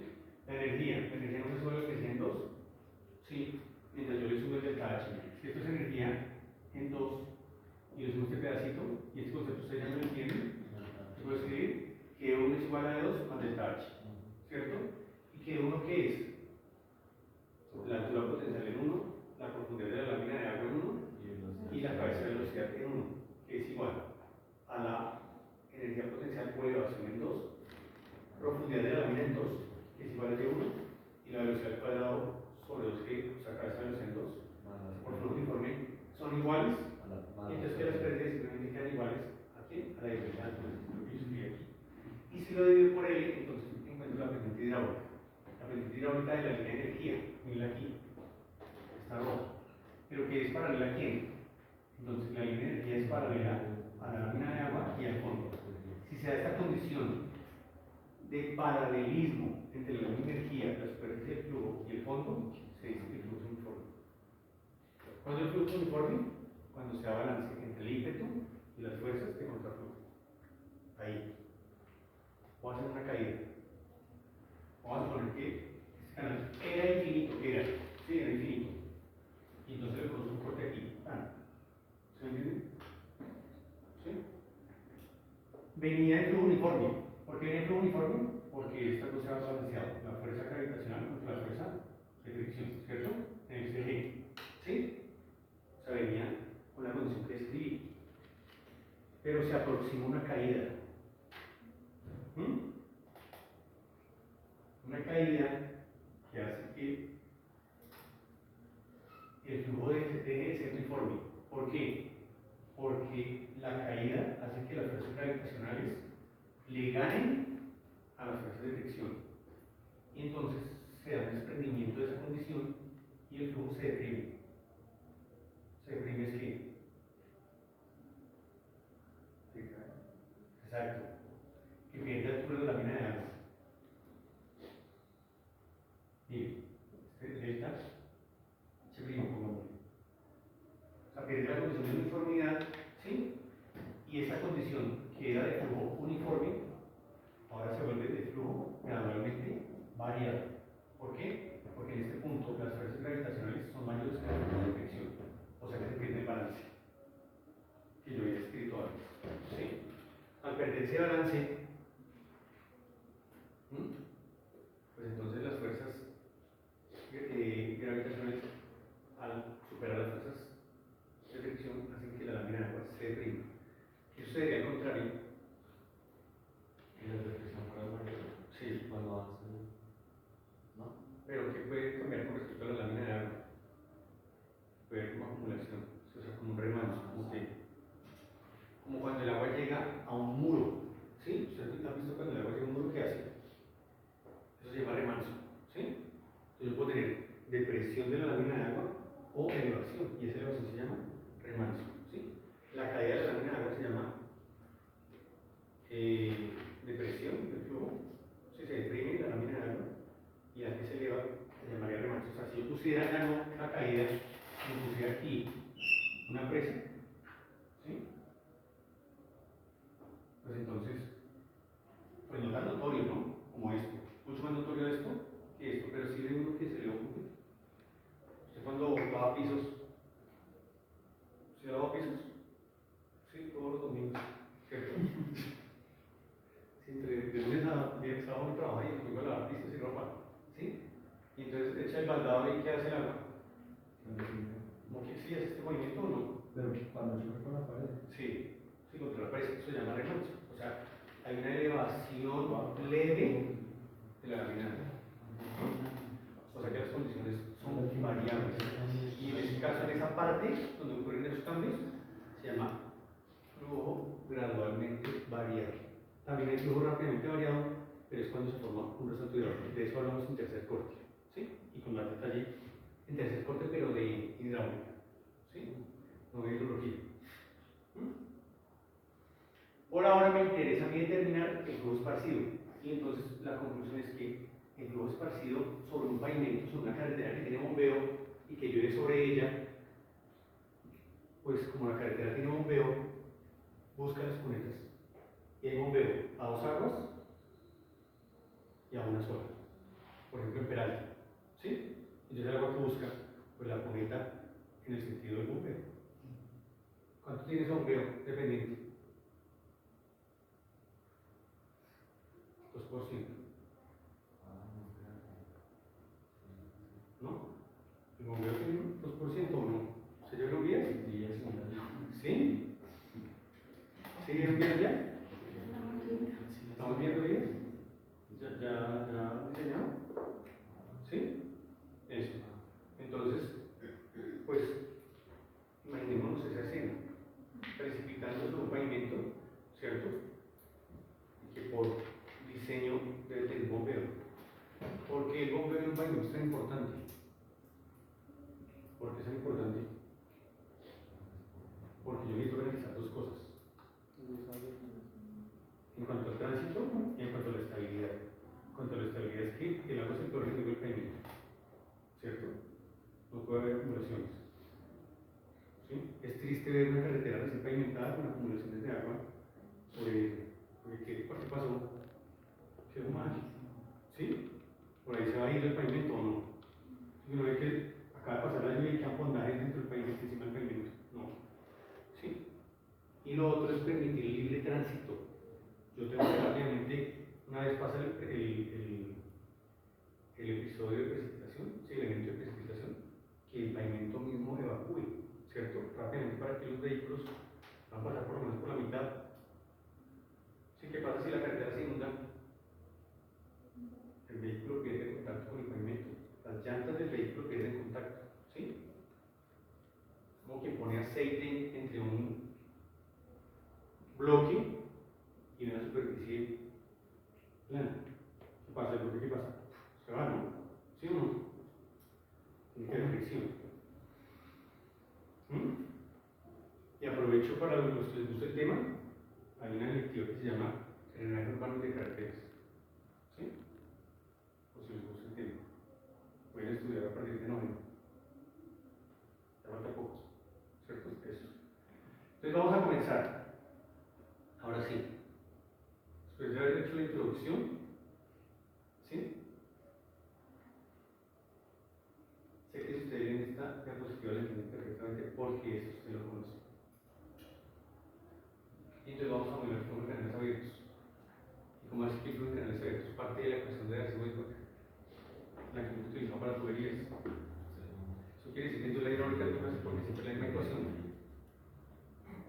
La energía no se sube la energía en 2, ¿sí? Mientras yo le subo el delta H. Si esto es energía en 2, y le subo este pedacito, y este concepto ustedes ya me lo entienden, yo puedo escribir que 1 es igual a 2 más delta H, ¿cierto? Y que 1 ¿qué es? La altura potencial en 1, la profundidad de la lámina de agua en 1, y la cabeza de velocidad en 1, que es igual a la energía potencial por elevación en 2, profundidad de la lámina en 2, que es igual a Y1, y la velocidad al cuadrado sobre 2G, o sea, cabeza de velocidad en 2, por flujo uniforme, son iguales. Entonces que las pérdidas simplemente quedan iguales a quién? A la diferencia de lo que yo escribí aquí. Y si lo divido por L, entonces encuentro la pendiente hidráulica. La pendiente hidráulica de la línea de energía, mira aquí, está roja. ¿Pero qué es paralela a quién? Entonces la línea de energía es paralela a la lámina de agua y al fondo. Si se da esta condición de paralelismo entre la línea de energía, la superficie del flujo y el fondo, se dice que el flujo es uniforme. ¿Cuándo el flujo es uniforme? Cuando se da balance entre el ímpetu y las fuerzas de contraflujo. Ahí. Vamos a hacer una caída. Vamos a poner que este canal era infinito, sí, era infinito. Y entonces le ponemos un corte aquí. ¿Se me entiende? ¿Sí? Venía el flujo uniforme. ¿Por qué venía el flujo uniforme? Porque esta cosa va balanceada. La fuerza gravitacional contra la fuerza de fricción, ¿cierto? En este eje. ¿Sí? O sea, venía con la condición que escribí. Pero se aproxima una caída. Una caída que hace que el flujo deje de ser uniforme. ¿Por qué? Porque la caída hace que las fuerzas gravitacionales le ganen a las fuerzas de fricción. Y entonces se da un desprendimiento de esa condición y el flujo se deprime. ¿Se deprime es qué? Exacto. Que pierde altura de la lámina de agua. Mire, este delta se prima como nombre. O sea, pierde la condición de uniformidad, ¿sí? Y esa condición que era de flujo uniforme, ahora se vuelve de flujo gradualmente variado. ¿Por qué? Porque en este punto las fuerzas gravitacionales son mayores que las fuerzas de fricción. O sea que se pierde el balance que yo había escrito antes. ¿Sí? Al perder ese balance, pues entonces las fuerzas gravitacionales, al superar las fuerzas de fricción, hacen que la lámina de agua se deprima. ¿Qué sucedería al contrario? Y la reflexión fuera mayor. Sí. Cuando avanza, ¿no? como cuando el agua llega a un muro, ¿sí? ¿Usted ha visto cuando el agua llega a un muro qué hace? Eso se llama remanso, ¿sí? Entonces yo puedo tener depresión de la lámina de agua o elevación, y esa elevación se llama remanso, ¿sí? La caída de la lámina de agua se llama depresión del flujo, si se deprime la lámina de agua, y la que se eleva se llamaría remanso. O sea, si yo pusiera la caída, yo pusiera aquí una presa, ¿sí? Pues entonces, pues no tan notorio, ¿no? Como esto, mucho más notorio esto que esto, pero sí de uno que se eleva un poquito. Usted cuando va a pisos, ¿se va a pisos? Sí, todos los domingos, ¿cierto? Sí, de lunes a viernes sábado no trabaja y domingo a lavar pisos y ropa, ¿sí? Y entonces echa el baldado y ¿qué hace el agua? ¿Cómo que sí hace este movimiento o no? Pero cuando choca con la pared. Sí, sí, contra la pared, eso se llama remanso. O sea, hay una elevación leve de la lámina. O sea que las condiciones son variables. Y en este caso, en esa parte donde ocurren esos cambios, se llama flujo gradualmente variado. También hay flujo rápidamente variado, pero es cuando se forma un resalto hidráulico. De eso hablamos en tercer corte, ¿sí? Y con más detalle en tercer corte, pero de hidráulica, ¿sí? No de hidrología. Por ahora me interesa a mí determinar el flujo esparcido. Y entonces la conclusión es que el flujo esparcido sobre un pavimento, sobre una carretera que tiene bombeo y que llueve sobre ella, pues como la carretera tiene bombeo, busca las cunetas. Y hay bombeo a dos aguas y a una sola. Por ejemplo, en Peralta, ¿sí? Entonces el agua que busca, pues la cuneta en el sentido del bombeo. ¿Cuánto tiene ese bombeo dependiente? 2%. ¿No? ¿El bombeo tiene un 2% o no? ¿Se llevan bien? ¿Sí? ¿Sí vieron bien ya? ¿Estamos viendo bien? ¿Ya diseñado? ¿Sí? Eso. Entonces, pues, imaginémonos esa escena. Precipitando sobre un pavimento, ¿cierto? Y que por diseño debe tener bombeo. ¿Por qué el bombeo en un pavimento es tan importante? ¿Por qué es tan importante? Porque yo necesito organizar dos cosas. En cuanto al tránsito y en cuanto a la estabilidad. En cuanto a la estabilidad es que el agua se corre en el pavimento, ¿cierto? No puede haber acumulaciones. ¿Sí? Es triste ver una carretera recién pavimentada con acumulaciones de agua sobre ella. Porque ¿qué pasó? Quedó mal. ¿Sí? Por ahí se va a ir el pavimento o no. Si uno ve que acaba de pasar la lluvia y quedan pondajes dentro del pavimento, encima del pavimento. No. ¿Sí? Y lo otro es permitir el libre tránsito. Yo tengo que rápidamente, una vez pasa el episodio de precipitación, sí, el evento de precipitación, que el pavimento mismo evacúe, ¿cierto? Rápidamente para que los vehículos van a pasar por lo menos por la mitad. ¿Sí? ¿Qué pasa si la carretera se inunda? El vehículo pierde contacto con el pavimento, las llantas del vehículo pierden contacto, ¿sí? Como que pone aceite entre un bloque y una superficie plana. ¿Qué pasa? ¿El bloque qué pasa? Se va, ¿no? ¿Sí o no? Tiene que haber fricción. Y aprovecho para los que les gusta el tema, hay una electiva que se llama Drenaje Urbano de Carreteras. ¿Sí? O si les gusta el tema. Pueden estudiar a partir de noveno. Ya falta poco, ¿cierto? Eso. Entonces vamos a comenzar. Ahora sí. Después de haber hecho la introducción, ¿sí? Sé que si ustedes ven esta diapositiva la entienden perfectamente porque eso usted lo conoce. Y entonces vamos a mover con los canales abiertos. Y como así que los canales abiertos es parte de la ecuación de Darcy-Weisbach, la que hemos utilizado para tuberías. Eso quiere decir que entonces la hidráulica no es porque siempre la misma ecuación.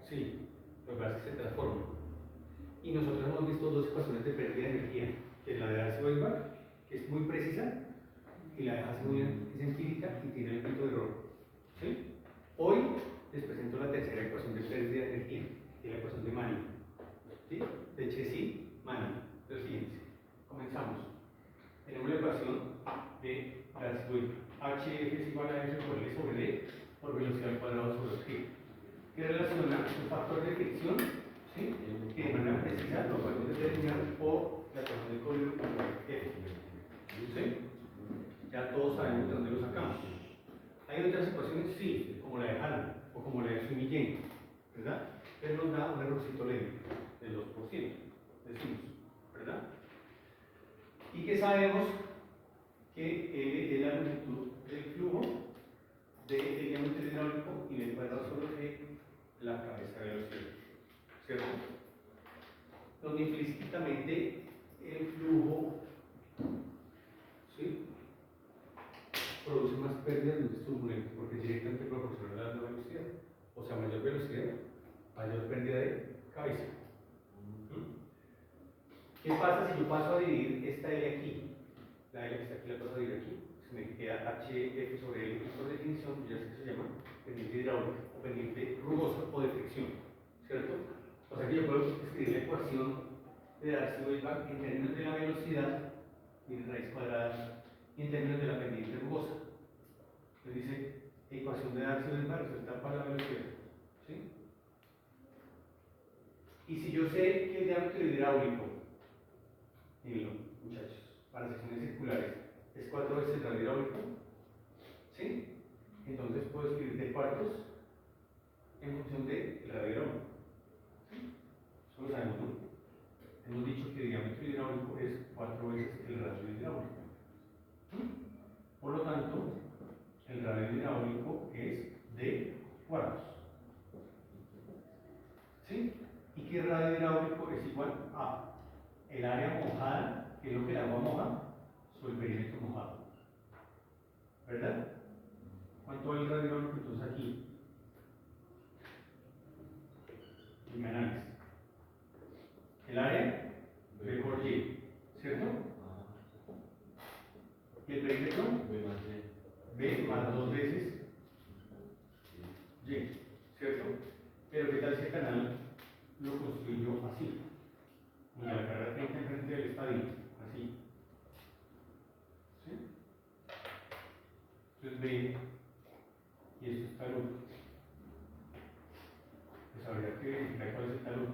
Sí, lo que pasa es que se transforma. Y nosotros hemos visto dos ecuaciones de pérdida de energía, que es la de Darcy-Weisbach, que es muy precisa, y la de Hasse-Williams, que es empírica y tiene el punto de error. ¿Sí? Hoy les presento la tercera ecuación de pérdida de energía, que es la ecuación de velocidad al cuadrado sobre g, que relaciona un factor de fricción, ¿sí? Que de manera precisa lo podemos determinar por la ecuación de código como F. ¿Sí? Ya todos sabemos de dónde lo sacamos. Hay otras ecuaciones, sí, como la de Halley o como la de Sui-Millén, ¿verdad? Pero nos da un errorcito leve del 2%, decimos, ¿verdad? Y que sabemos que L es la longitud del flujo del diámetro hidráulico y del cuadrado sobre la cabeza de velocidad, ¿cierto? Donde implícitamente el flujo, ¿sí?, produce más pérdidas de un turbulento porque es directamente proporcional a la velocidad. O sea, mayor velocidad, mayor pérdida de cabeza. ¿Qué pasa si yo paso a dividir esta L aquí? La L que está aquí la paso a dividir aquí. Se me queda HF sobre L por definición, ya sé que se llama pendiente hidráulica o pendiente rugosa o de fricción, ¿cierto? O sea que yo puedo escribir la ecuación de Darcy-Weisbach en términos de la velocidad y de raíz cuadrada y en términos de la pendiente rugosa. Entonces dice ecuación de Darcy-Weisbach resulta para la velocidad, ¿sí? Y si yo sé que el diámetro hidráulico, díganlo, muchachos, para secciones circulares es 4 veces el radio hidráulico, ¿sí? Entonces puedo escribir de cuartos en función del radio hidráulico. ¿Sí? Eso lo sabemos, ¿no? Hemos dicho que el diámetro hidráulico es 4 veces el radio hidráulico. Por lo tanto, el radio hidráulico es de cuartos. ¿Sí? ¿Y qué radio hidráulico es igual a el área mojada, que es lo que el agua moja, sobre el perímetro mojado? ¿Verdad? ¿Cuánto hay el radio hidráulico entonces aquí? En mi análisis. El área B por Y, ¿cierto? ¿Y el perímetro? B más 2 veces Y, ¿cierto? Pero ¿qué tal si el canal lo construyo así? Y la carrera 30 enfrente del estadio, así. ¿Sí? Entonces B, y esto es calor. Pues habría que verificar cuál es el calor.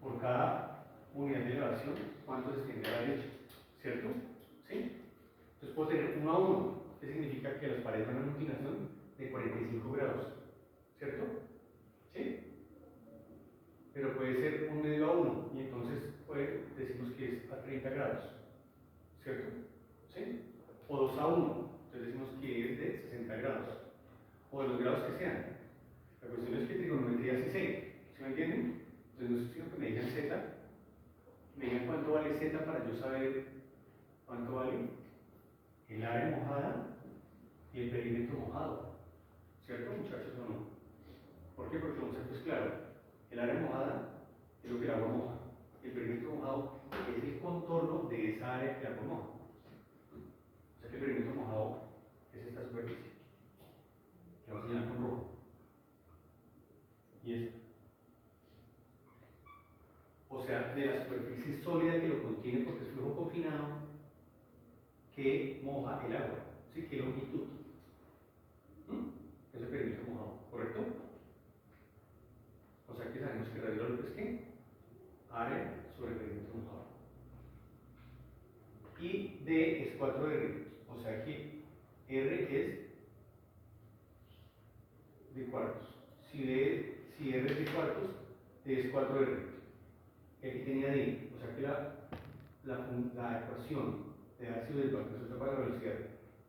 Por cada unidad de elevación, cuánto se extiende a la derecha, ¿cierto? ¿Sí? Entonces puedo tener 1 a 1, que significa que las paredes van a una inclinación de 45 grados, ¿cierto? ¿Sí? Pero puede ser 1 medio a 1, y entonces decimos que es a 30 grados, ¿cierto? ¿Sí? O 2 a 1, entonces decimos que es de 60 grados, o de los grados que sean. La cuestión es que trigonometría sí sé, ¿sí me entienden? Entonces no necesito que me digan Z, me digan cuánto vale Z para yo saber cuánto vale el área mojada y el perímetro mojado, ¿cierto, muchachos, o no? ¿Por qué? Porque el concepto es claro. El área mojada es lo que el agua moja. El perímetro mojado es el contorno de esa área que el agua moja. O sea que el perímetro mojado es esta superficie, que va a señalar con rojo. Y esta. O sea, de la superficie sólida que lo contiene porque es flujo confinado, que moja el agua. ¿Sí? ¿Qué longitud? Es el perímetro mojado, ¿correcto? O sea que sabemos que el radio hidráulico es ¿qué? Área sobre el perímetro mojado. Y D es 4R, o sea que R es de cuartos. Si R es de cuartos, D es 4R. Y aquí tenía D, o sea que la ecuación de Darcy-Weisbach resulta para la velocidad.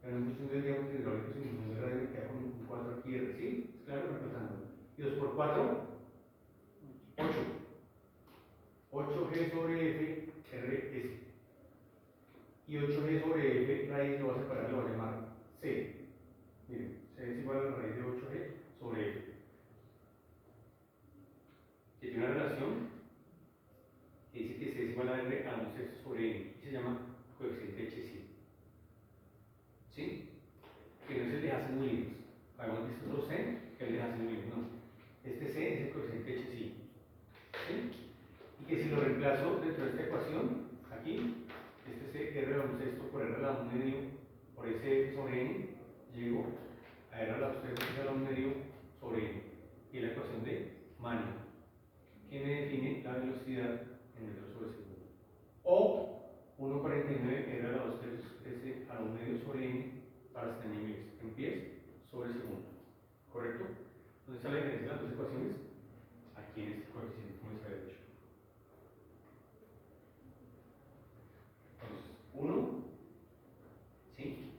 Pero en función del diámetro hidráulico, sin función del radio, me queda con un 4 aquí R, ¿sí? Claro, reemplazando. Y 2 por 4, 8. 8G sobre F, RS. Y 8G sobre F, raíz lo va a separar, lo va a llamar C. Miren, C es igual a la raíz de 8G sobre F. Que tiene una relación que dice que C es igual a R a un sexto sobre N. Y se llama coeficiente HC. ¿Sí? Que no es el de Hazen-Williams. Habíamos visto otro C, que es el de Hazen-Williams. No. Este C es el coeficiente HC. ¿Sí? Y que si lo reemplazo dentro de esta ecuación, aquí, este C, R a un sexto por R a un medio por ese F sobre N, llego A R a la 2 tercios a la 1 medio sobre N. Y la ecuación de Manning, que me define la velocidad en metros sobre segundo. O 1,49 R a la 2 tercios S a la 1 medio sobre N para estar en pies sobre segundo. ¿Correcto? Entonces, a la diferencia de las dos ecuaciones, aquí en este coeficiente, como les había dicho. Entonces, 1, ¿sí?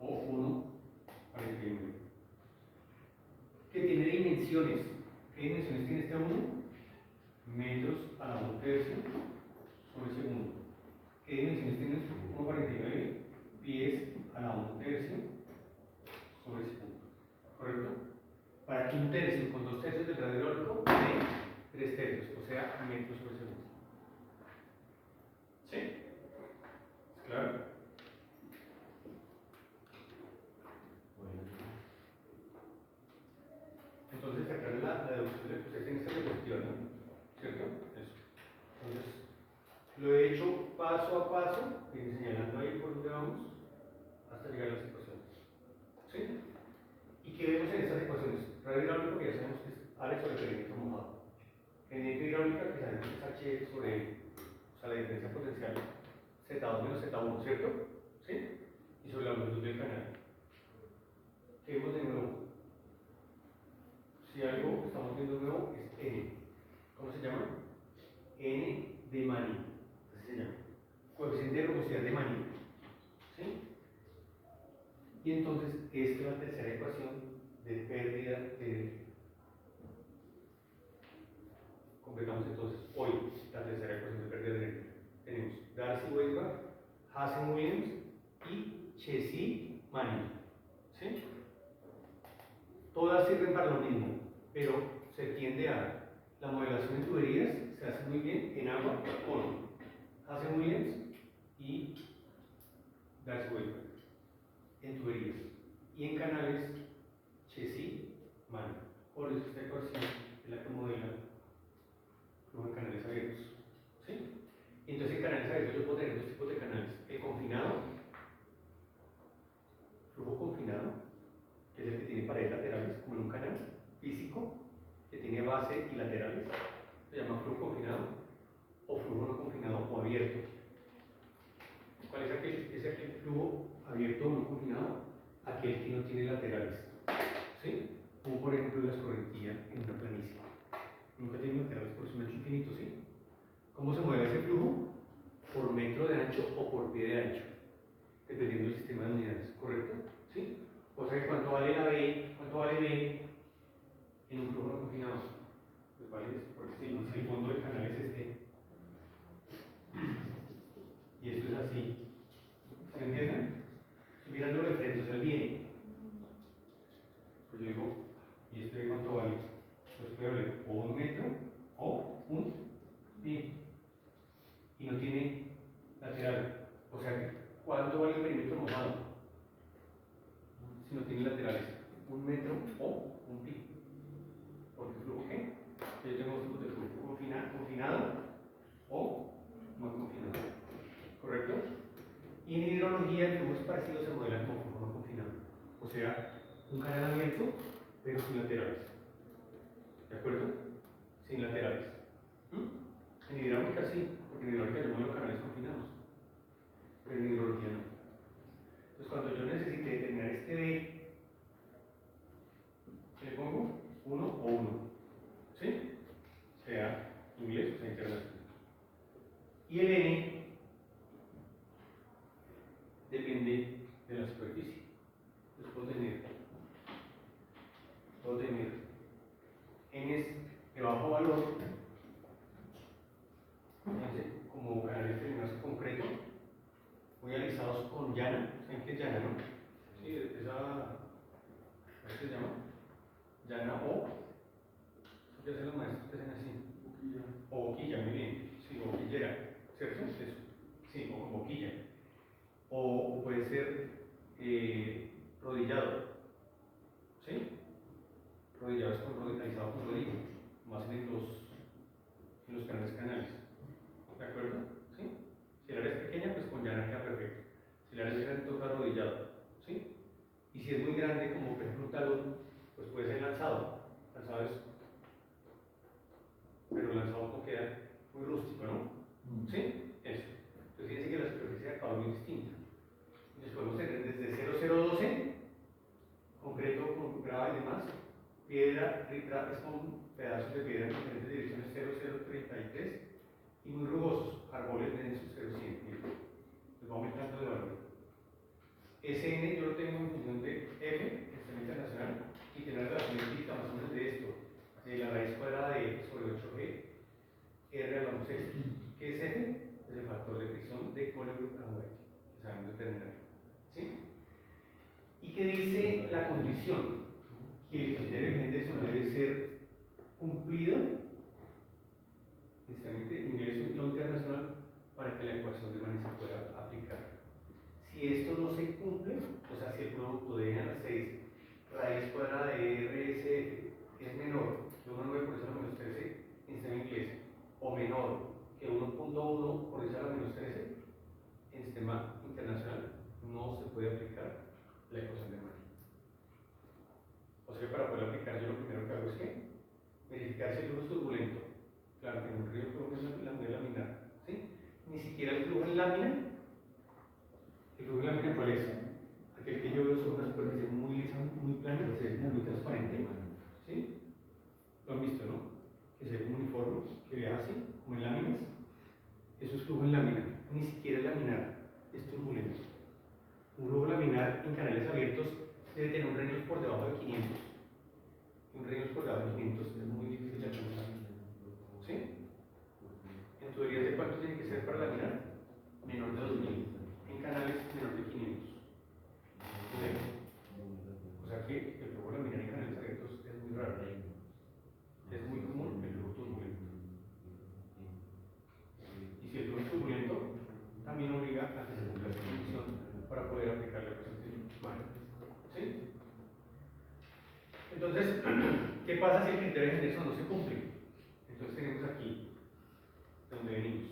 O 1,49. Que tiene dimensiones. ¿Qué dimensiones tiene este 1? Metros a la 1 tercio sobre segundo. ¿Qué dimensiones tiene 1,49? Pies a la 1 tercio sobre segundo. ¿Correcto? Para que un tercio con 2 tercios del radio hidráulico dé 3 tercios, o sea, metros sobre segundo. ¿Sí? ¿Claro? Bueno. Entonces, acá la deducción de que ustedes tienen esta diapositiva, ¿no? ¿Cierto? Eso. Entonces, lo he hecho paso a paso, señalando ahí por donde vamos, hasta llegar a las ecuaciones. ¿Sí? ¿Y qué vemos en estas ecuaciones? Radio hidráulico, que ya sabemos que es área sobre perímetro mojado. Genética hidráulica, que sabemos que es H sobre L. O sea, la diferencia potencial Z2 menos Z1, ¿cierto? ¿Sí? Y sobre la longitud del canal. ¿Qué vemos de nuevo? Si algo que estamos viendo de nuevo es N. ¿Cómo se llama? N de Manning. Así se llama. Coeficiente de rugosidad de Manning. ¿Sí? Y entonces, esta es la tercera ecuación de pérdida de. Completamos entonces hoy la tercera ecuación de pérdida de energía. Tenemos Darcy-Weisbach, Hazen-Williams y Chessy-Manning. ¿Sí? Todas sirven para lo mismo, pero se tiende a la modelación en tuberías se hace muy bien en agua con Hazen-Williams y Darcy-Weisbach en tuberías, y en canales Chessy-Manning. Por eso esta ecuación es la que modela flujo en canales abiertos. ¿Sí? Y entonces en canales abiertos yo puedo tener dos tipos de canales: el confinado, flujo confinado, que es el que tiene paredes laterales, como en un canal físico, que tiene base y laterales, se llama flujo confinado, o flujo no confinado o abierto. ¿Cuál es aquel? Es aquel flujo abierto o no confinado, aquel que no tiene laterales. ¿Sí? Como por ejemplo la escorrentía en una planicie. Nunca tiene laterales, por su ancho infinito, ¿sí? ¿Cómo se mueve ese flujo? Por metro de ancho o por pie de ancho, dependiendo del sistema de unidades, ¿correcto? ¿Sí? O sea que cuánto vale la B, cuánto vale B en un flujo no confinado. Pues vale eso, porque si el fondo del canal es este, y esto es así, ¿se entienden? Si mirando de frente, o sea, él viene, pues yo digo, ¿y este cuánto vale? Pues puede valer o un metro o un pie, y no tiene lateral. O sea, ¿cuánto vale el perímetro mojado? Si no tiene laterales, un metro o un pi. Porque flujo ¿qué? Yo tengo tipos de flujo confinado o no confinado. ¿Correcto? Y en hidrología el flujo es parecido, se modela como flujo no confinado. O sea, un canal abierto, pero sin laterales. ¿De acuerdo? Sin laterales. En hidráulica sí, porque en hidráulica yo modelo canales confinados. Pero en hidrología no. Entonces, cuando yo necesite determinar este D, ¿qué le pongo? 1 o 1. ¿Sí? Sea inglés o sea internacional. Y el N depende de la superficie. Entonces puedo tener N de bajo valor, como canales terminados en concreto, muy alisados con llana. ¿Saben qué es llana, no? Sí, esa. ¿Cómo se llama? Llana o. Ya se los maestros que hacen así. O boquilla, muy bien. Sí, boquillera. ¿Cierto? Eso. Sí, o con boquilla. O puede ser rodillado. ¿Sí? Rodillado es alisado con rodillo. Más en los canales. ¿De acuerdo? ¿Sí? Si el área es pequeña, pues con llana queda perfecto. Si el área es grande, toca arrodillado. ¿Sí? Y si es muy pero lanzado no queda muy rústico, ¿no? ¿Sí? Eso. Entonces fíjense que la superficie de acabado es muy distinta. Entonces podemos tener desde 0012, concreto con grava y demás, piedra, riprap es con pedazos de piedra en diferentes direcciones 0033 y muy rugosos, árboles densos 0100. Les va aumentando de valor. SN yo lo tengo en función de F, que es el internacional, y tiene una relación empírica más o menos de esto, de la raíz cuadrada de F sobre 8G, R a la 1 sexta. ¿Qué es F? Es el factor de fricción de Colebrooke-White, que sabemos determinar. ¿Sí? ¿Y qué dice la condición? Que el criterio de Henderson debe ser cumplido, necesariamente en inglés o internacional, para que la ecuación de Mann se pueda aplicar. Si esto no se cumple, o sea, si el producto de N a la 6 raíz cuadrada de RSF es menor que 1,9 por 10 a la menos 13 en sistema inglés, o menor que 1,1 por 10 a la menos 13 en sistema internacional, no se puede aplicar la ecuación de Mann. O sea que para poder aplicar, yo lo primero que hago es que verificar si el flujo es turbulento. Claro que en un río flujo es la manera laminar, ¿sí? Ni siquiera el flujo en lámina. El flujo en lámina, ¿cuál es? Aquel que yo veo sobre una superficie muy lisa, muy plana, muy transparente, ¿sí? Lo han visto, ¿no? Que se ve como uniforme, que vea así, como en láminas. Eso es flujo en lámina. Ni siquiera laminar, es turbulento. Un flujo laminar en canales abiertos debe tener un Reynolds por debajo de 500. Un Reynolds por debajo de 500 es muy difícil de alcanzar. ¿Sí? En tuberías de cuánto tiene que ser para laminar? Menor de 2000. En canales menor de 500. ¿Sí? O sea que el flujo laminar en canales abiertos es muy raro. Es muy común el flujo turbulento. Y si el flujo es turbulento, también obliga a que se cumpla esa condición para poder aplicar la ecuación de Mann. ¿Sí? Entonces, ¿qué pasa si el criterio de Henderson no se cumple? Entonces tenemos aquí, donde venimos,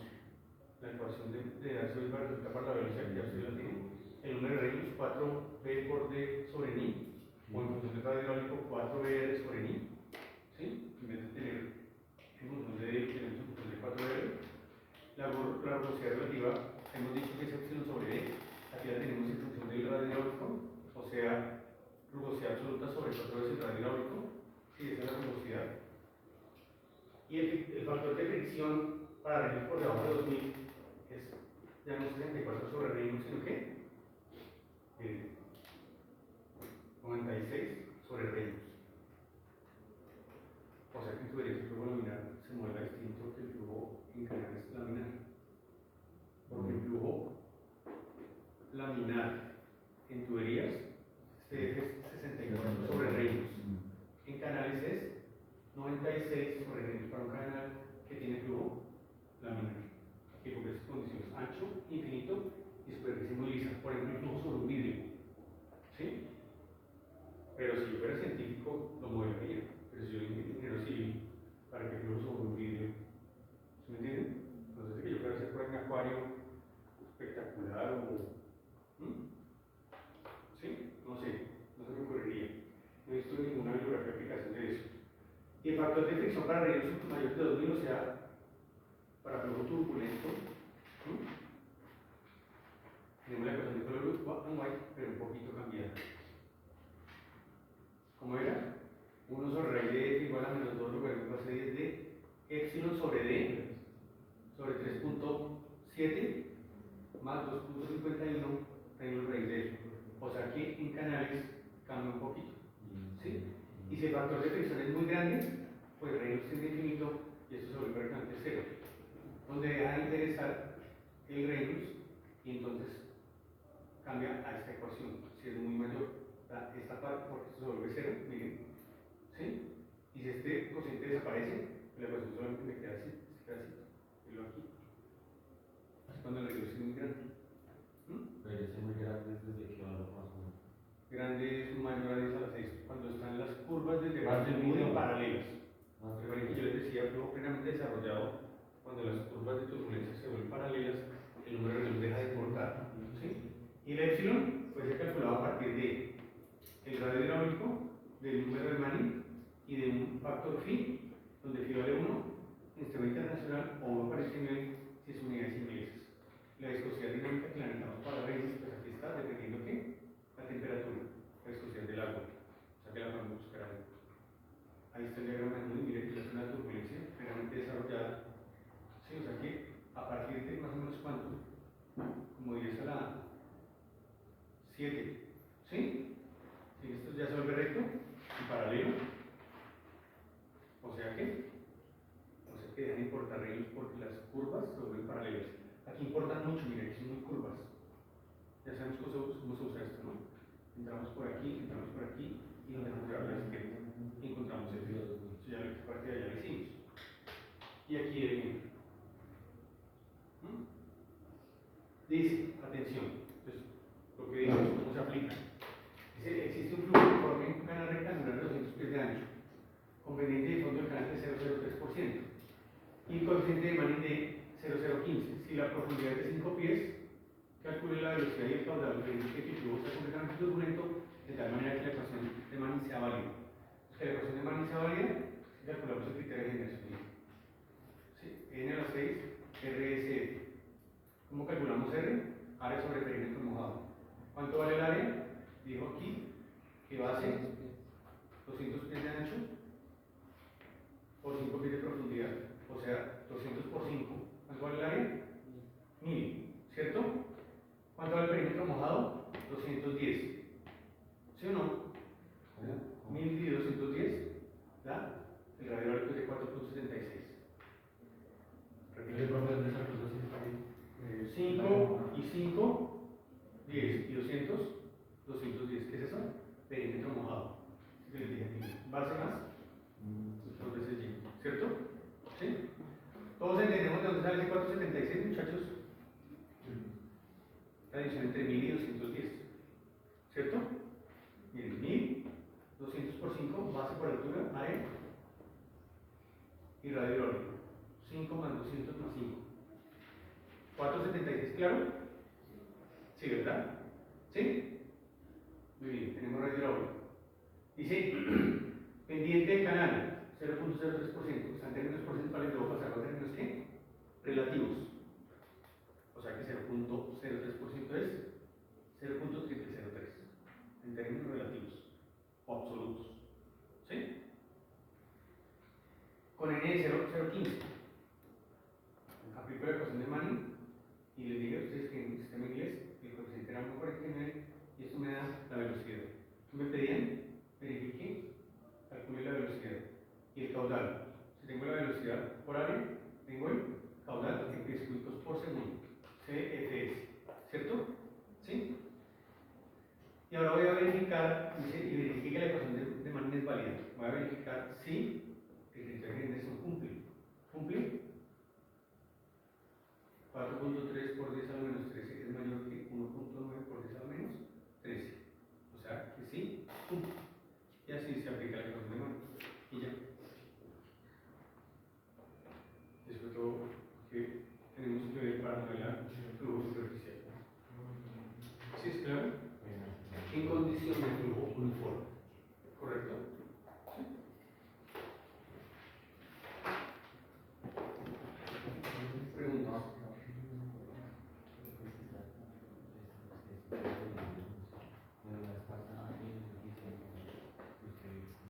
la ecuación de ácido para resultar para la velocidad, que ya ustedes la tienen, el número de Reynolds 4B por D sobre Ni, o en función del radio hidráulico 4BR sobre Ni, ¿sí? En vez de tener en función de D, tenemos en función de 4BR. La velocidad relativa, hemos dicho que es epsilon sobre D, aquí la tenemos en función del radio hidráulico, o sea, rugosidad absoluta sobre 4 veces el radio hidráulico, sí, esa es la rugosidad. Y el factor de fricción para Reynolds por debajo de 2000 es ya no 64 sobre Reynolds, sino que 96 sobre Reynolds. O sea que en tuberías el flujo laminar se mueve distinto que el flujo en canales laminar. Porque el flujo laminar en tuberías es 64 sobre Reynolds. En canales es 96 sobre Reynolds para un canal que tiene flujo laminar. Aquí porque es condiciones ancho, infinito y superficie muy lisa. Por ejemplo, el flujo sobre un vidrio. ¿Sí? Pero si yo fuera científico, lo modelaría. Pero si yo soy ingeniero civil, ¿para qué flujo sobre un vidrio? ¿Sí me entienden? Entonces, que yo quiero hacer por ahí un acuario espectacular o. ¿Sí? No sé, no se me ocurriría. No he visto ninguna bibliografía de aplicación de eso. Y el factor de fricción para rellenos mayor de 2000, o sea, para flujo turbulento. Tenemos la ecuación de Colebrooke-White, pero un poquito cambiada. ¿Cómo era? 1 sobre raíz de F igual a menos 2 logaritmo base 10 de epsilon sobre D sobre 3.7 más 2.51 Reynolds raíz de F. O sea que en canales cambia un poquito. ¿Sí? Y si el factor de fricción es muy grande, pues Reynolds es infinito y esto se vuelve prácticamente cero. Donde deja de interesar el Reynolds y entonces cambia a esta ecuación. Si es muy mayor, esta parte porque se vuelve cero, miren. ¿Sí? Y si este cociente desaparece, la ecuación solamente me queda así, y lo aquí. Es cuando el Reynolds es muy grande. Pero ese muy grande es desde que va más o menos. Grande es mayor a 10 a la 6, cuando están las curvas desde debajo del muro paralelas. Recuerden que yo les decía, flujo plenamente desarrollado, cuando las curvas de turbulencia se vuelven paralelas, el número de Reynolds deja de importar. ¿Sí? Y el epsilon puede ser calculado a partir de el radio hidráulico, del número de Manning y de un factor phi, donde phi vale 1, normal, o 1 parece 9 si es unidades inglesas. La viscosidad dinámica que la necesitamos para la raíz, pues aquí está, dependiendo que la temperatura, la viscosidad del agua. O sea que la podemos buscar ahí. Ahí está el diagrama de Moody, miren que es una turbulencia plenamente desarrollada. Sí, o sea que a partir de más o menos cuánto, como 10 a la 7, ¿sí? Si esto ya se vuelve recto y paralelo, o sea que dejan de importar ellos porque las curvas se vuelven paralelas. Aquí importan mucho, miren, que son muy curvas. Ya sabemos cómo se usa esto, ¿no? Entramos por aquí y nos dejamos llevar a la izquierda. Y encontramos el filo. Eso ya la partida ya lo hicimos. Y aquí el ejemplo. Dice, atención, entonces, lo que dice es cómo se aplica. Dice, existe un flujo que forma un canal rectangular de 200 pies de ancho, con pendiente de fondo del canal de 0,03%, y coeficiente de Manning de 0,015. Si la profundidad es de 5 pies, calcule la velocidad y el caudal del que el flujo está completamente turbulento, de tal manera que la ecuación de Manning sea válida. Que la ecuación de Manning sea válida, calculamos el criterio de generación. ¿Sí? N a la 6, RSF. ¿Cómo calculamos R? Área sobre perímetro mojado. ¿Cuánto vale el área? Dijo aquí que va a ser 200 pies de ancho por 5 pies de profundidad. O sea, 200 por 5. ¿Cuánto vale el área? 1000. ¿Cierto? ¿Cuánto vale el perímetro mojado? 210. ¿Sí o no? 1000 y 210 da el radio árico es de 4,76. El profe de esa cosa sí está bien. 5 y 5, 10 y 200, 210. ¿Qué es eso? Perímetro mojado. ¿Qué les dije aquí? ¿Base más? 2 veces Y. ¿Cierto? ¿Sí? Todos entendemos de dónde sale ese 476, muchachos. La adición entre 1000 y 210. ¿Cierto? Miren, 1000, 200 por 5, base por altura, área y radio hidráulico. 5 más 200 más 5. 476, ¿claro? Sí, ¿verdad? ¿Sí? Muy bien, tenemos radio hidráulico. Dice, pendiente del canal, 0,03%. Están términos porcentuales, luego pasar a términos ¿qué? Relativos. O sea que 0,03% es 0,303 en términos relativos o absolutos. ¿Sí? Con N de 0,015. Aplico la ecuación de Manning y les digo a ustedes que en el sistema inglés el coeficiente era 1,49 y esto me da la velocidad. Me pedían, verifique, calcule la velocidad y el caudal. Si tengo la velocidad por área, tengo el caudal en pies cúbicos por segundo, CFS, ¿cierto? ¿Sí? Y ahora voy a verificar, y verifique que la ecuación de Manning es válida. Voy a verificar si el criterio de generación cumple. ¿Cumple? 4.3 por 10 a la menos 13 es mayor que 1.9 por 10 a la menos 13. O sea que sí, cumple. Y así se aplica la ecuación de Manning. Y ya. Eso es todo que tenemos que ver para modelar flujo superficial. ¿Sí es claro? En condición de flujo uniforme.